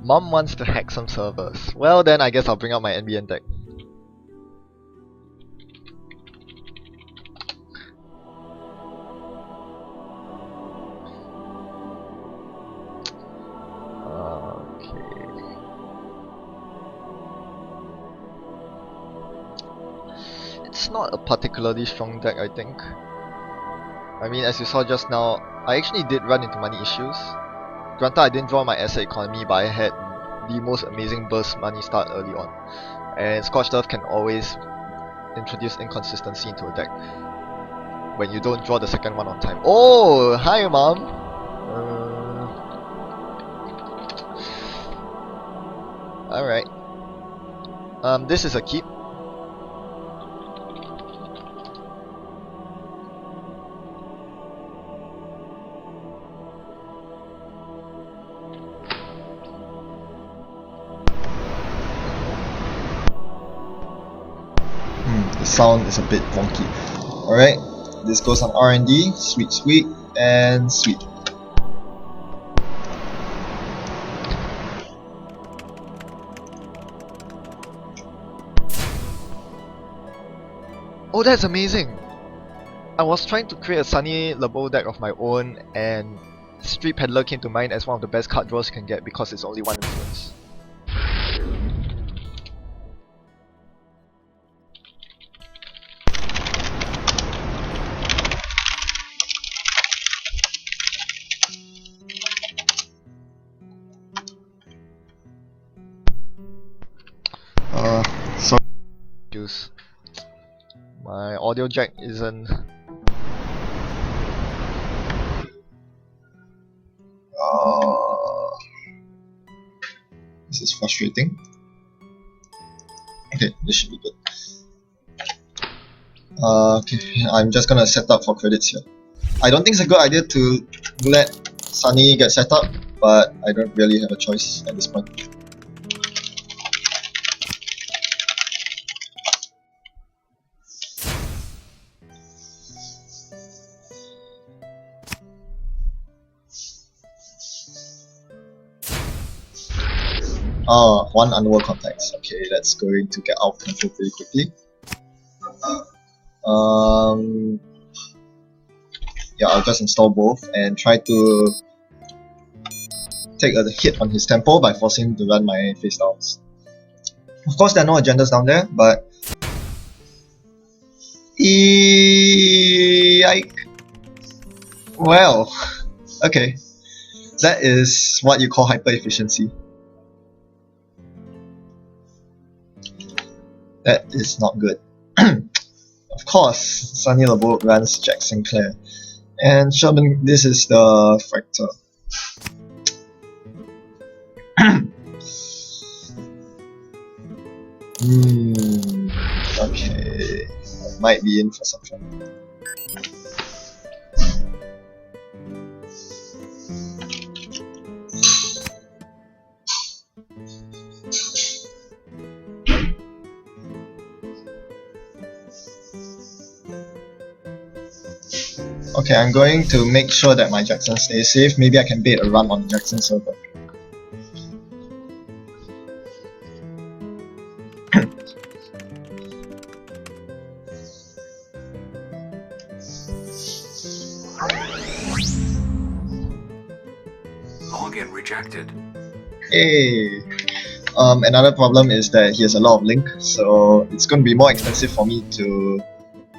Mom wants to hack some servers. Well then, I guess I'll bring out my NBN deck. It's not a particularly strong deck, I think. I mean, as you saw just now, I actually did run into money issues. Granted, I didn't draw my asset economy, but I had the most amazing burst money start early on. And Scorched Earth can always introduce inconsistency into a deck when you don't draw the second one on time. Oh, hi mom! Alright. This is a keep. The sound is a bit wonky. Alright, this goes on R&D, sweet, sweet, and sweet. Oh, that's amazing! I was trying to create a Sunny LeBeau deck of my own, and Street Peddler came to mind as one of the best card draws you can get because it's only one influence. Sorry. My audio jack isn't. This is frustrating. Okay, this should be good. Okay, I'm just gonna set up for credits here. I don't think it's a good idea to let Sunny get set up, but I don't really have a choice at this point. One underworld contacts. Okay, that's going to get out of control pretty quickly. Yeah, I'll just install both and try to take a hit on his tempo by forcing him to run my face downs. Of course, there are no agendas down there, but yike. Well, okay, that is what you call hyper efficiency. That is not good. Of course, Sunny LeBeau runs Jack Sinclair. And Sherman, this is the Fractor. Okay, I might be in for some trouble. Okay, I'm going to make sure that my Jackson stays safe. Maybe I can bait a run on the Jackson server. Login rejected. Hey. Another problem is that he has a lot of link, so it's going to be more expensive for me to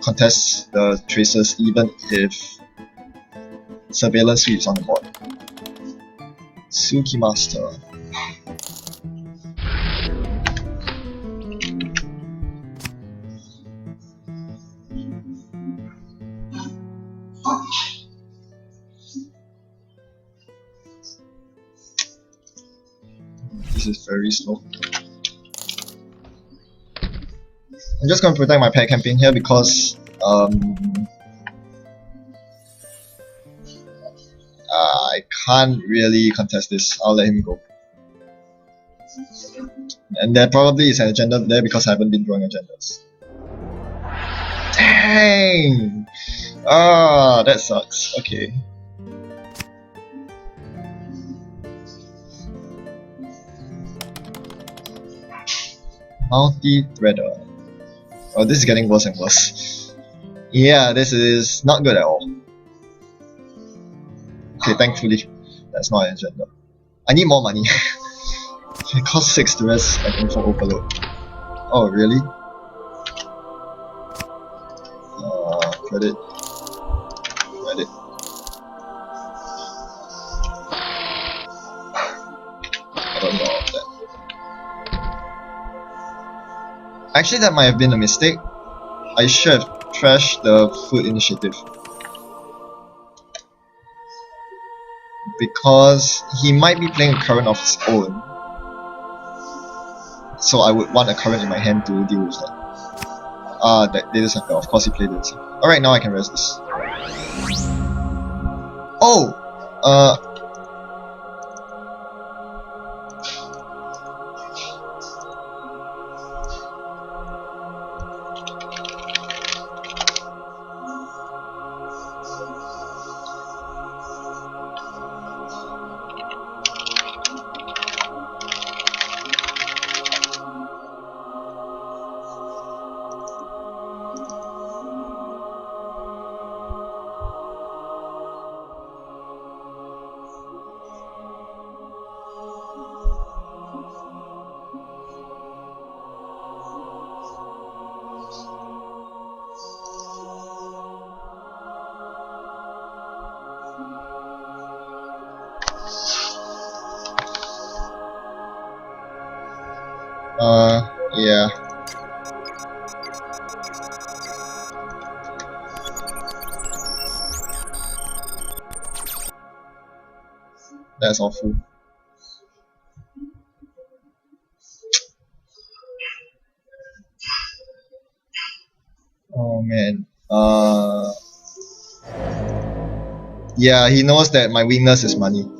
contest the traces even if surveillance sweeps on the board. Suki Master. This is very slow. I'm just going to protect my pair campaign here because I can't really contest this. I'll let him go. And there probably is an agenda there because I haven't been drawing agendas. Dang! Ah, that sucks. Okay. Multi-threader. Oh, this is getting worse and worse. Yeah, this is not good at all. Okay, thankfully, that's not an agenda. I need more money. It costs 6 to rest an info overload. Oh, really? Credit. Credit. I don't know about that. Actually, that might have been a mistake. I should have trashed the food initiative. Because he might be playing a current of his own. So I would want a current in my hand to deal with that. That data center, of course he played it. Alright, now I can rest this. Oh! yeah. That's awful. Oh man. Yeah, he knows that my weakness is money,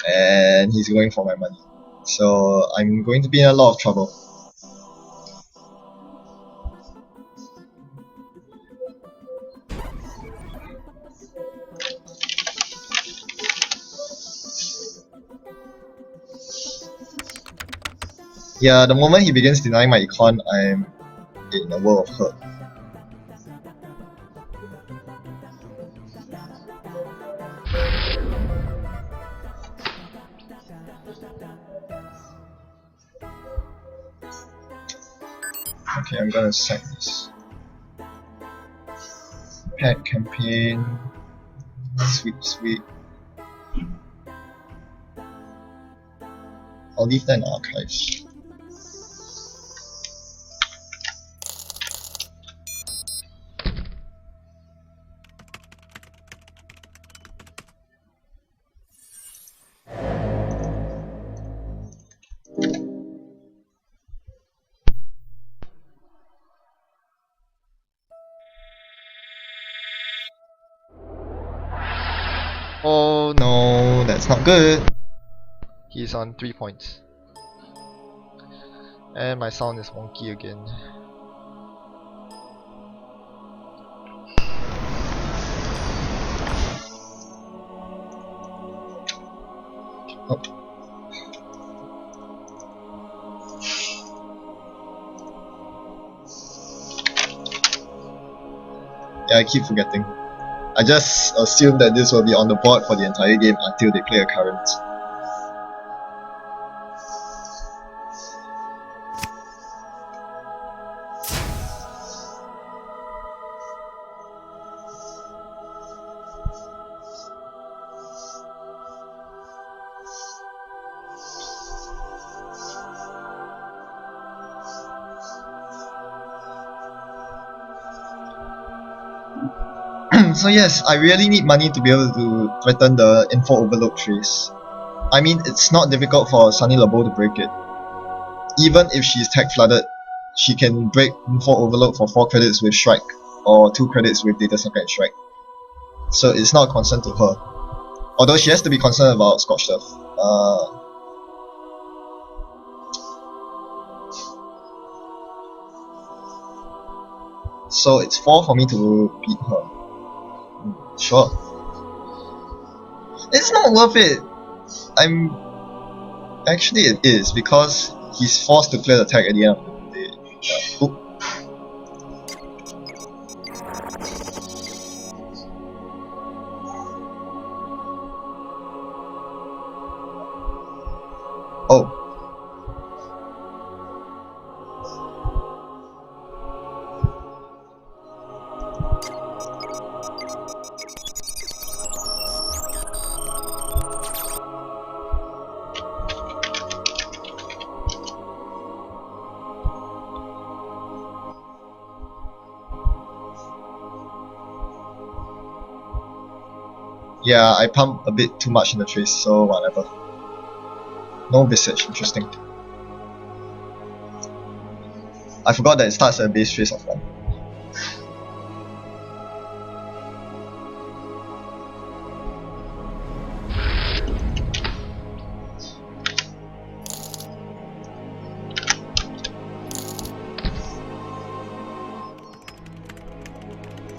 and he's going for my money. So I'm going to be in a lot of trouble. Yeah, the moment he begins denying my econ, I'm in a world of hurt. Okay, I'm gonna sack this. Pet campaign. Sweep. I'll leave that in archives. Oh no, that's not good. He's on 3 points. And my sound is wonky again. Oh. Yeah, I keep forgetting. I just assume that this will be on the board for the entire game until they play a current. So yes, I really need money to be able to threaten the info overload trace. I mean, it's not difficult for Sunny Labo to break it. Even if she's tech flooded, she can break info overload for 4 credits with Shrike, or 2 credits with Data Sucker and Shrike. So it's not a concern to her. Although she has to be concerned about Scorch Stuff. So it's 4 for me to beat her. Sure. It's not worth it. Actually it is, because he's forced to clear the tag at the end of the day. Oop. Oh. Yeah, I pumped a bit too much in the trace, so whatever. No visage, interesting. I forgot that it starts at a base trace of 1.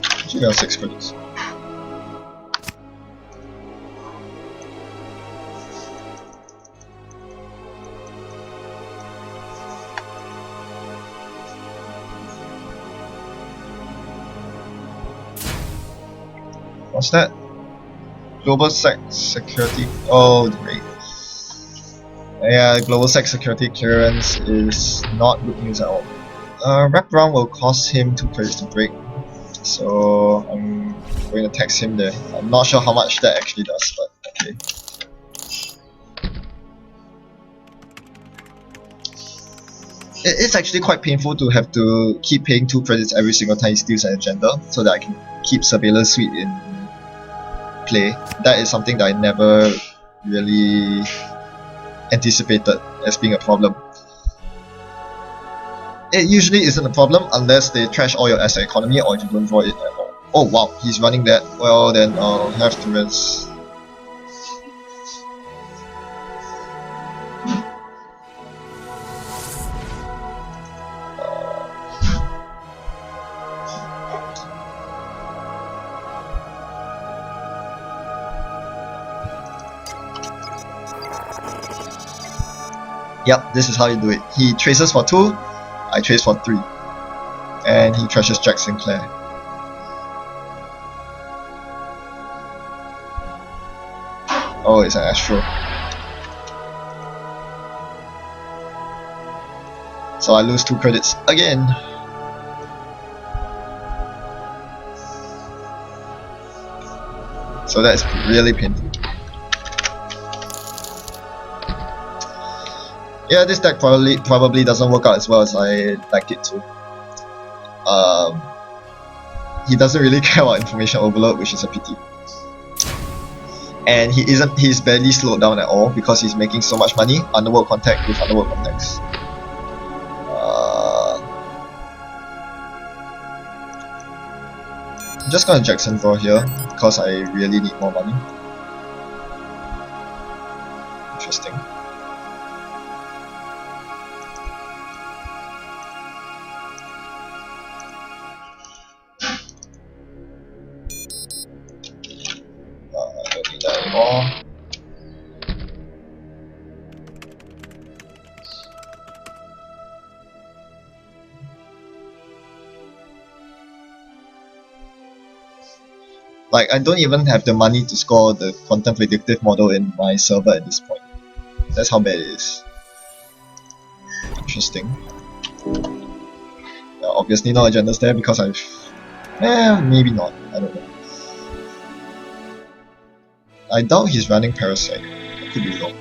Actually, we have 6 credits. What's that? Global security. Oh, great. Yeah, global security clearance is not good news at all. Wraparound will cost him 2 credits to break, so I'm going to tax him there. I'm not sure how much that actually does, but okay. It's actually quite painful to have to keep paying 2 credits every single time he steals an agenda, so that I can keep Surveillance Suite in play. That is something that I never really anticipated as being a problem. It usually isn't a problem unless they trash all your asset economy or if you don't draw it at all. Oh wow, he's running that. Well then I'll have to rinse. Yep, this is how you do it. He traces for 2, I trace for 3. And he trashes Jack Sinclair. Oh, it's an Astro. So I lose 2 credits again. So that's really painful. Yeah, this deck probably doesn't work out as well as I like it to. He doesn't really care about information overload, which is a pity. And he's barely slowed down at all because he's making so much money underworld contact with underworld contacts. I'm just gonna Jackson draw here because I really need more money. Interesting. I don't need that anymore. Like, I don't even have the money to score the quantum predictive model in my server at this point. That's how bad it is. Interesting. Yeah, obviously no agendas there because I've... maybe not. I don't know. I doubt he's running Parasite. I could be wrong.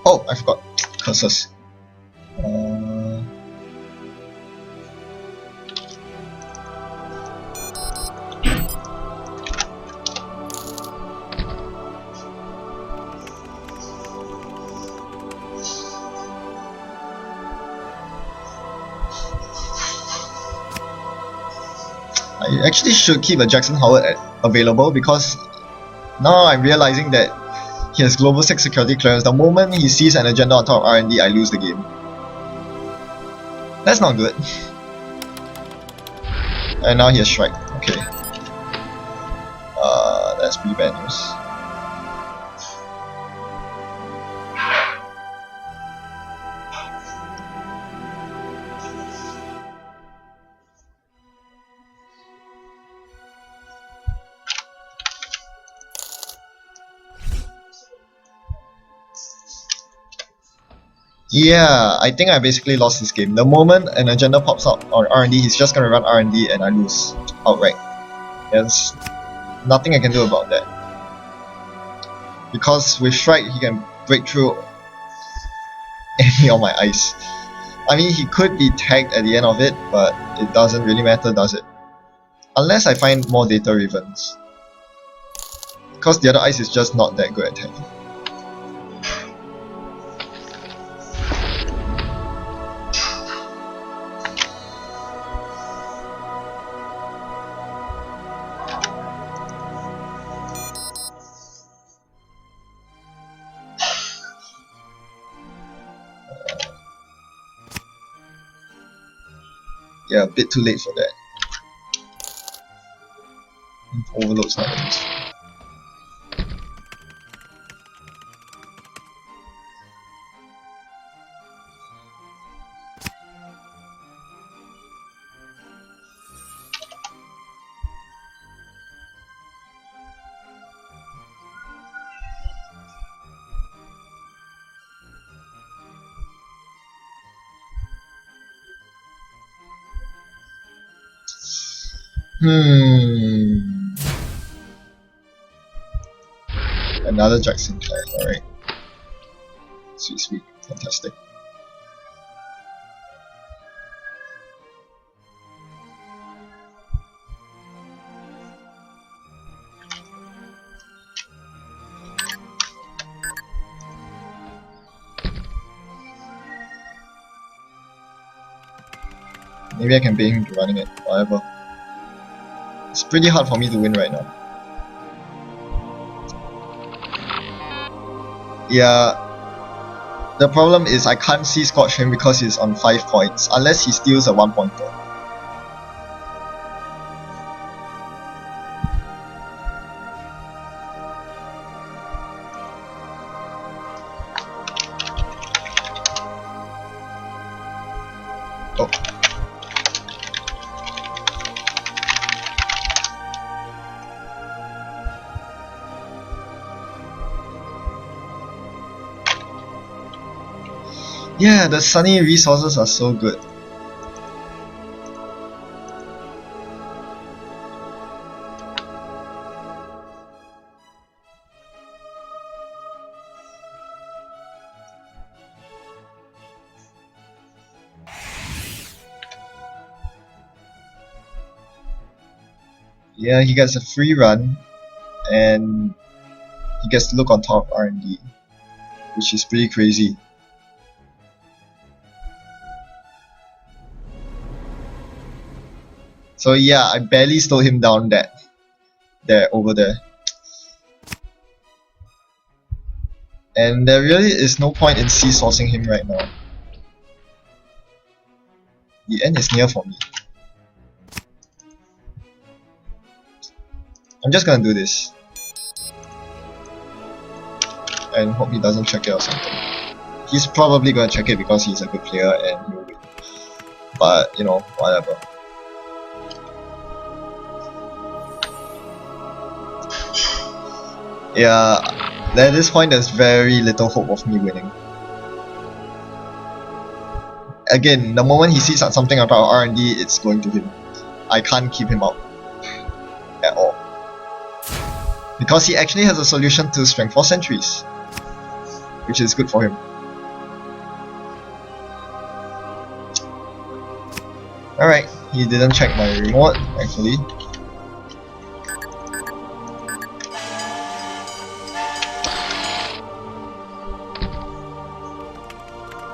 Oh, I forgot. Curses. I actually should keep a Jackson Howard available because now I'm realizing that he has global 6 security clearance. The moment he sees an agenda on top of R&D, I lose the game. That's not good. And now he has Strike. Okay. That's pretty bad news. Yeah, I think I basically lost this game. The moment an agenda pops up on R&D, he's just gonna run R&D and I lose outright. There's nothing I can do about that. Because with Strike, he can break through any of my ice. I mean, he could be tagged at the end of it, but it doesn't really matter, does it? Unless I find more data ravens. Because the other ice is just not that good at tagging. Yeah, a bit too late for that. Overload's not that useful. Another Jackson flag, alright. Sweet, sweet, fantastic. Maybe I can bait him to running it, whatever. It's pretty hard for me to win right now. Yeah, the problem is I can't see Scorch him because he's on 5 points, unless he steals a 1 pointer. Oh. Yeah, the sunny resources are so good. Yeah, he gets a free run, and he gets to look on top of R&D, which is pretty crazy. So yeah, I barely slowed him down over there. And there really is no point in C-sourcing him right now. The end is near for me. I'm just gonna do this. And hope he doesn't check it or something. He's probably gonna check it because he's a good player and he'll win. But, you know, whatever. Yeah, at this point there's very little hope of me winning. Again, the moment he sees something about R&D, it's going to him. I can't keep him out at all. Because he actually has a solution to strength 4 sentries, which is good for him. Alright, he didn't check my remote, actually.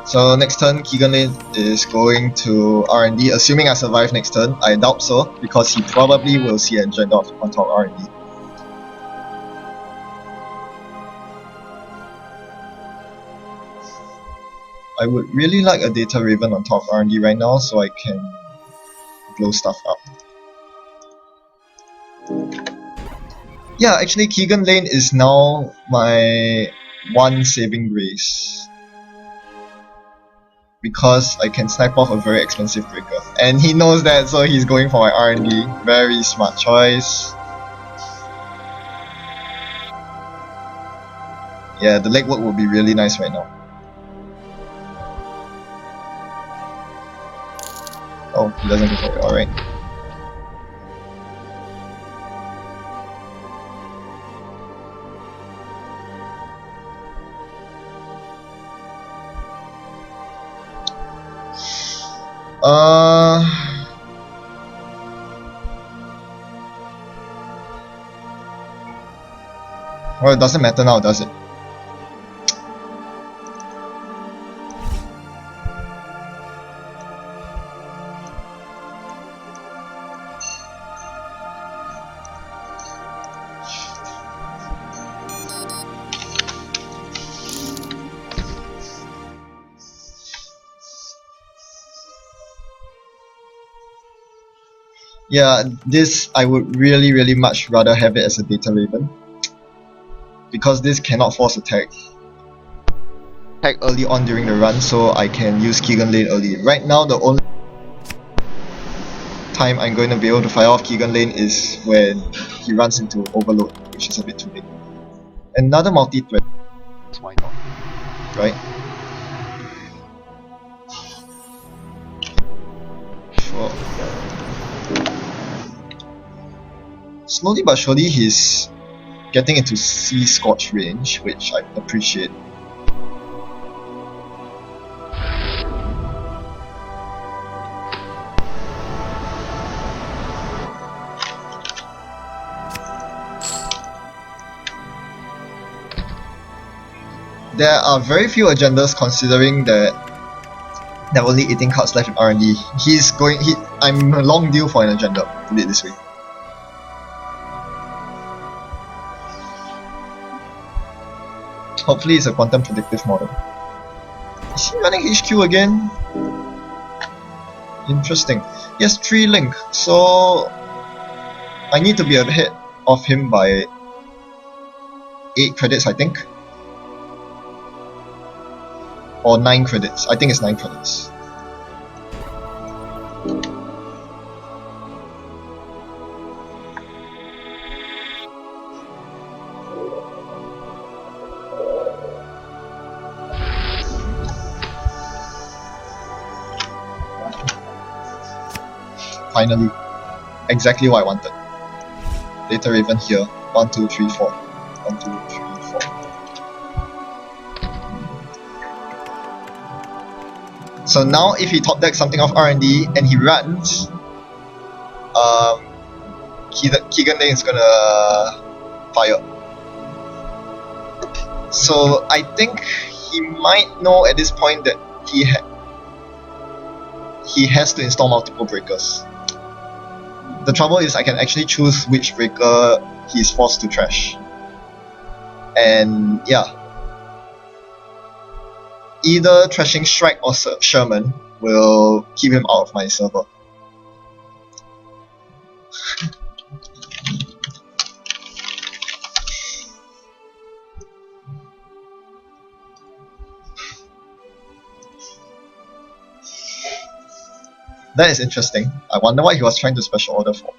So next turn, Keegan Lane is going to R&D, assuming I survive next turn. I doubt so, because he probably will see a Dreadnought on top R&D. I would really like a Data Raven on top of R&D right now, so I can blow stuff up. Yeah, actually Keegan Lane is now my one saving grace. Because I can snipe off a very expensive breaker. And he knows that, so he's going for my R&D. Very smart choice. Yeah, the legwork would be really nice right now. Oh, he doesn't go for it, alright. Well, it doesn't matter now, does it? Yeah, this I would really much rather have it as a Data Raven. Because this cannot force attack early on during the run, so I can use Keegan Lane early. Right now, the only time I'm going to be able to fire off Keegan Lane is when he runs into Overload, which is a bit too late. Another multi-threat. Why not? Right? Sure. slowly but surely he's getting into sea scorch range, which I appreciate. There are very few agendas considering that there are only 18 cards left in R&D. I'm long due for an agenda, put it this way. Hopefully it's a quantum predictive model. Is he running HQ again? Interesting. He has 3 link, so I need to be ahead of him by 8 credits, I think. Or 9 credits. I think it's 9 credits. Finally. Exactly what I wanted. Data Raven here. 1, 2, 3, 4. 1, 2, 3, 4. So now if he top decks something off R&D and he runs, Keegan is gonna fire. So I think he might know at this point that he has to install multiple breakers. The trouble is I can actually choose which breaker he's forced to trash. And yeah, either trashing Strike or Sherman will keep him out of my server. That is interesting. I wonder what he was trying to special order for.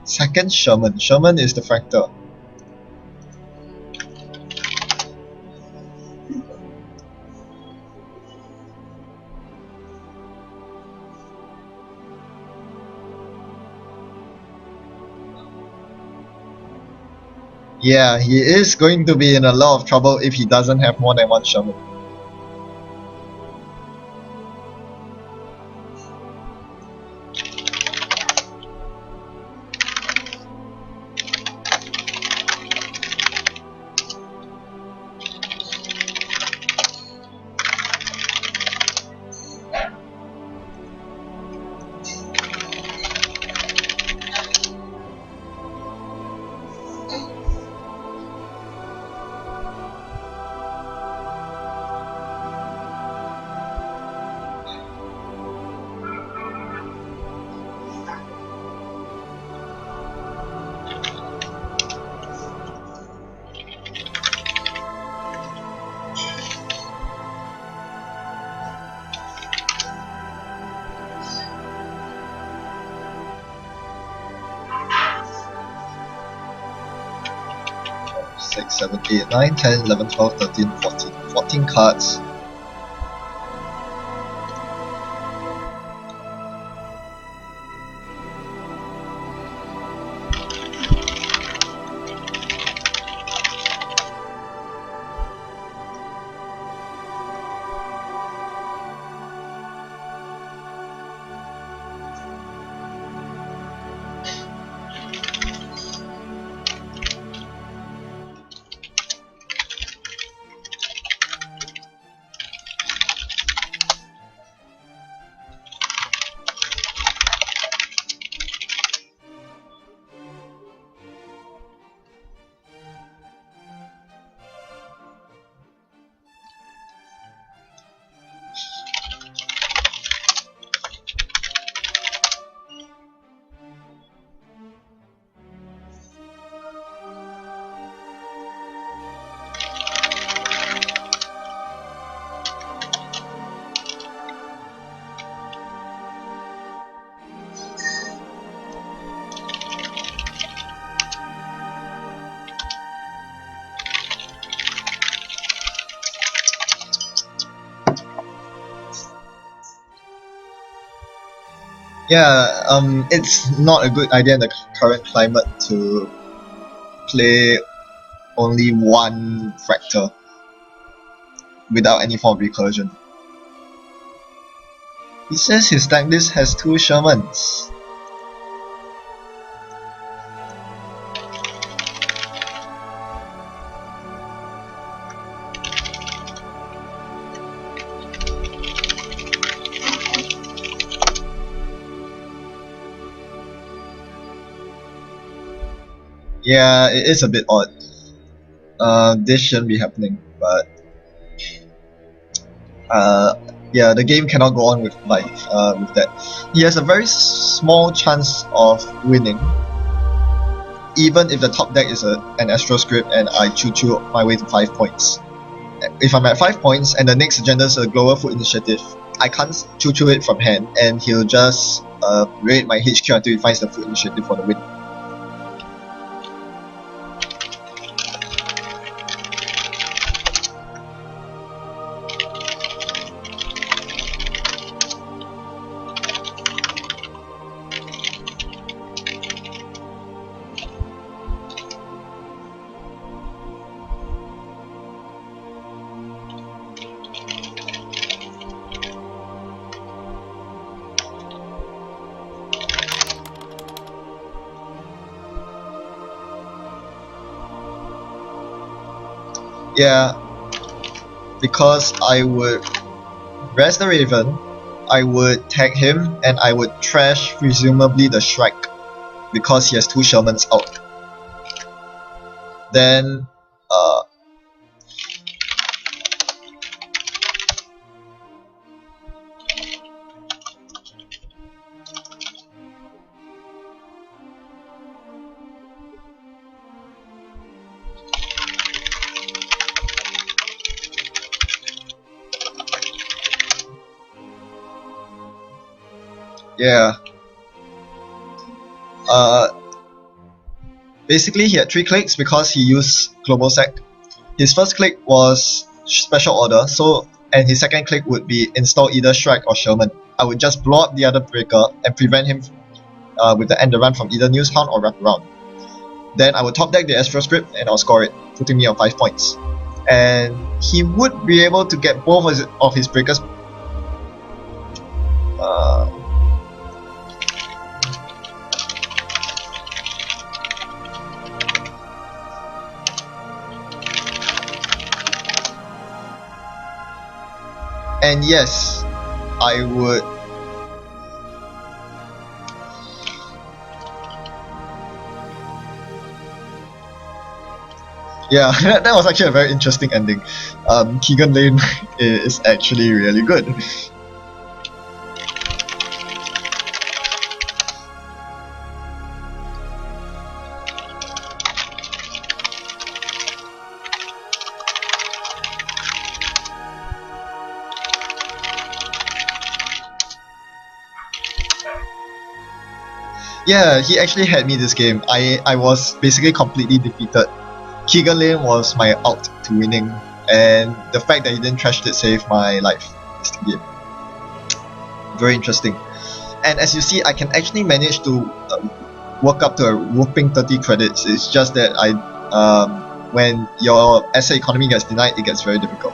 Second Sherman. Sherman is the Fractor. Yeah, he is going to be in a lot of trouble if he doesn't have more than 1 Sherman. Six, 7, 8, 9, 10, 11, 12, 13, 14. 14 cards. Yeah, it's not a good idea in the current climate to play only one fractor without any form of recursion. He says his deck list has 2 Shermans. Yeah, it is a bit odd. This shouldn't be happening, but yeah, the game cannot go on with life with that. He has a very small chance of winning, even if the top deck is an Astro Script and I choo-choo my way to 5 points. If I'm at 5 points and the next agenda is a Global Food Initiative, I can't choo-choo it from hand, and he'll just raid my HQ until he finds the Food Initiative for the win. Yeah, because I would rest the Raven, I would tag him, and I would trash presumably the Shrike because he has 2 Shermans out. Then yeah. Basically he had 3 clicks because he used Global Sec. His first click was Special Order, and his second click would be install either Shrike or Sherman. I would just blow up the other breaker and prevent him with the end run from either News Hound or Wraparound. Then I would top deck the Astro Script and I'll score it, putting me on 5 points. And he would be able to get both of his breakers. And yes, I would. Yeah, that was actually a very interesting ending. Keegan Lane is actually really good. Yeah, he actually had me this game. I was basically completely defeated. Keegan Lane was my out to winning, and the fact that he didn't trash it saved my life this game. Very interesting. And as you see, I can actually manage to work up to a whopping 30 credits. It's just that when your asset economy gets denied, it gets very difficult.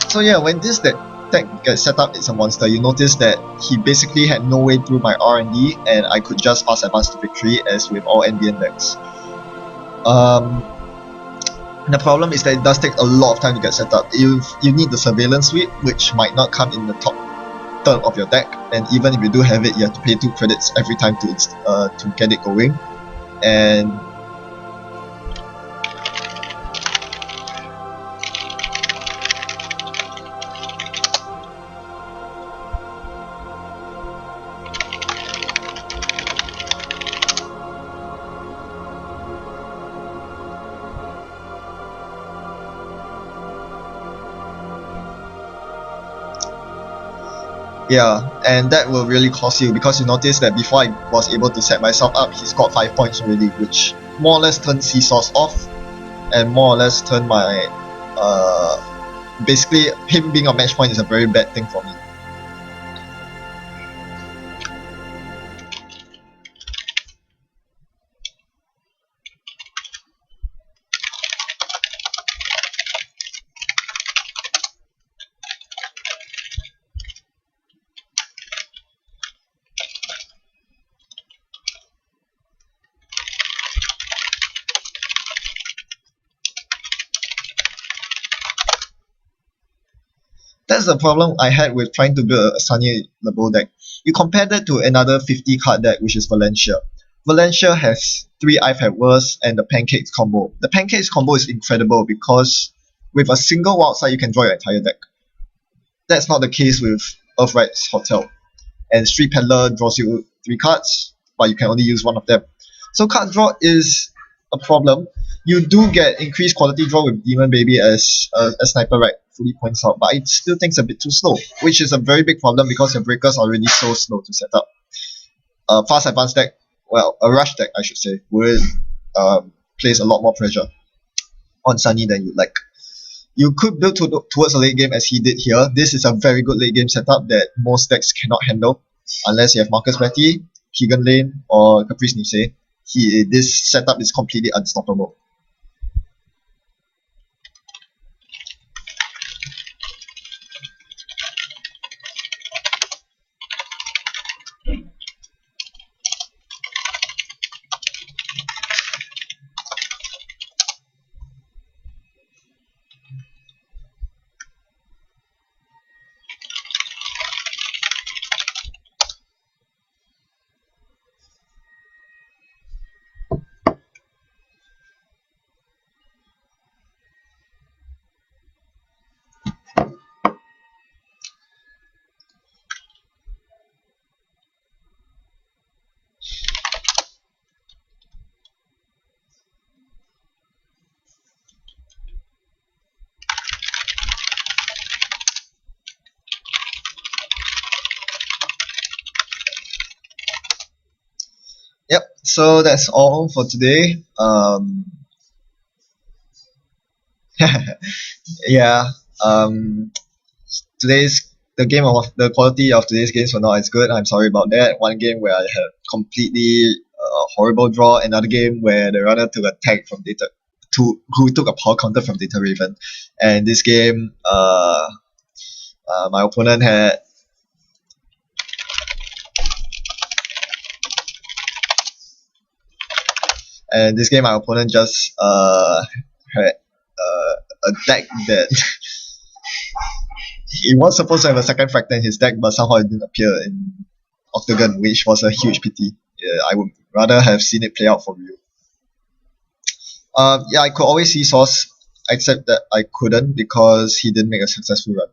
So yeah, when this deck gets set up, it's a monster. You notice that he basically had no way through my R&D, and I could just fast advance to victory as with all NBN decks. The problem is that it does take a lot of time to get set up. You need the surveillance suite, which might not come in the top third of your deck, and even if you do have it, you have to pay 2 credits every time to get it going. And Yeah, and that will really cost you because you notice that before I was able to set myself up, he scored 5 points already, which more or less turned Seesaws off and more or less turned my basically him being a match point is a very bad thing for me. That's the problem I had with trying to build a Sunny Lebo deck. You compare that to another 50 card deck, which is Valencia. Valencia has 3 iPad Worst and the Pancakes combo. The Pancakes combo is incredible because with a single wildside you can draw your entire deck. That's not the case with Earthright's Hotel. And Street Peddler draws you 3 cards, but you can only use one of them. So card draw is a problem. You do get increased quality draw with Demon Baby as Sniper rightfully points out, but I still think it's a bit too slow, which is a very big problem because your breakers are already so slow to set up. A fast advanced deck, well, a rush deck I should say, would place a lot more pressure on Sunny than you'd like. You could build towards a late game as he did here. This is a very good late game setup that most decks cannot handle unless you have Marcus Betty, Keegan Lane, or Caprice Nice. This setup is completely unstoppable. Yep, so that's all for today. Yeah, today's the quality of today's games were not as good. I'm sorry about that. One game where I had completely horrible draw. Another game where the runner took a tag from Data, who took a power counter from Data Raven, and this game, my opponent had. And this game, my opponent just had a deck that he was supposed to have a second Fractal in his deck, but somehow it didn't appear in Octagon, which was a huge pity. Yeah, I would rather have seen it play out for real. Yeah, I could always see Source, except that I couldn't because he didn't make a successful run.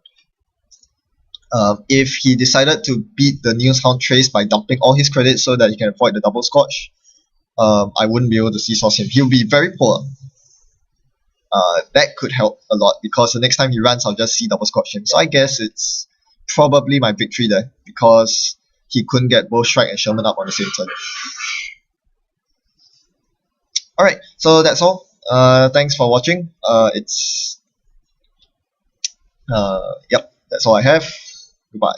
If he decided to beat the Newshound Trace by dumping all his credits so that he can avoid the double scotch, I wouldn't be able to see Source him. He'll be very poor. That could help a lot because the next time he runs, I'll just see double scotch him. So I guess it's probably my victory there because he couldn't get both Strike and Sherman up on the same turn. Alright, so that's all. Thanks for watching. Yep, that's all I have. Goodbye.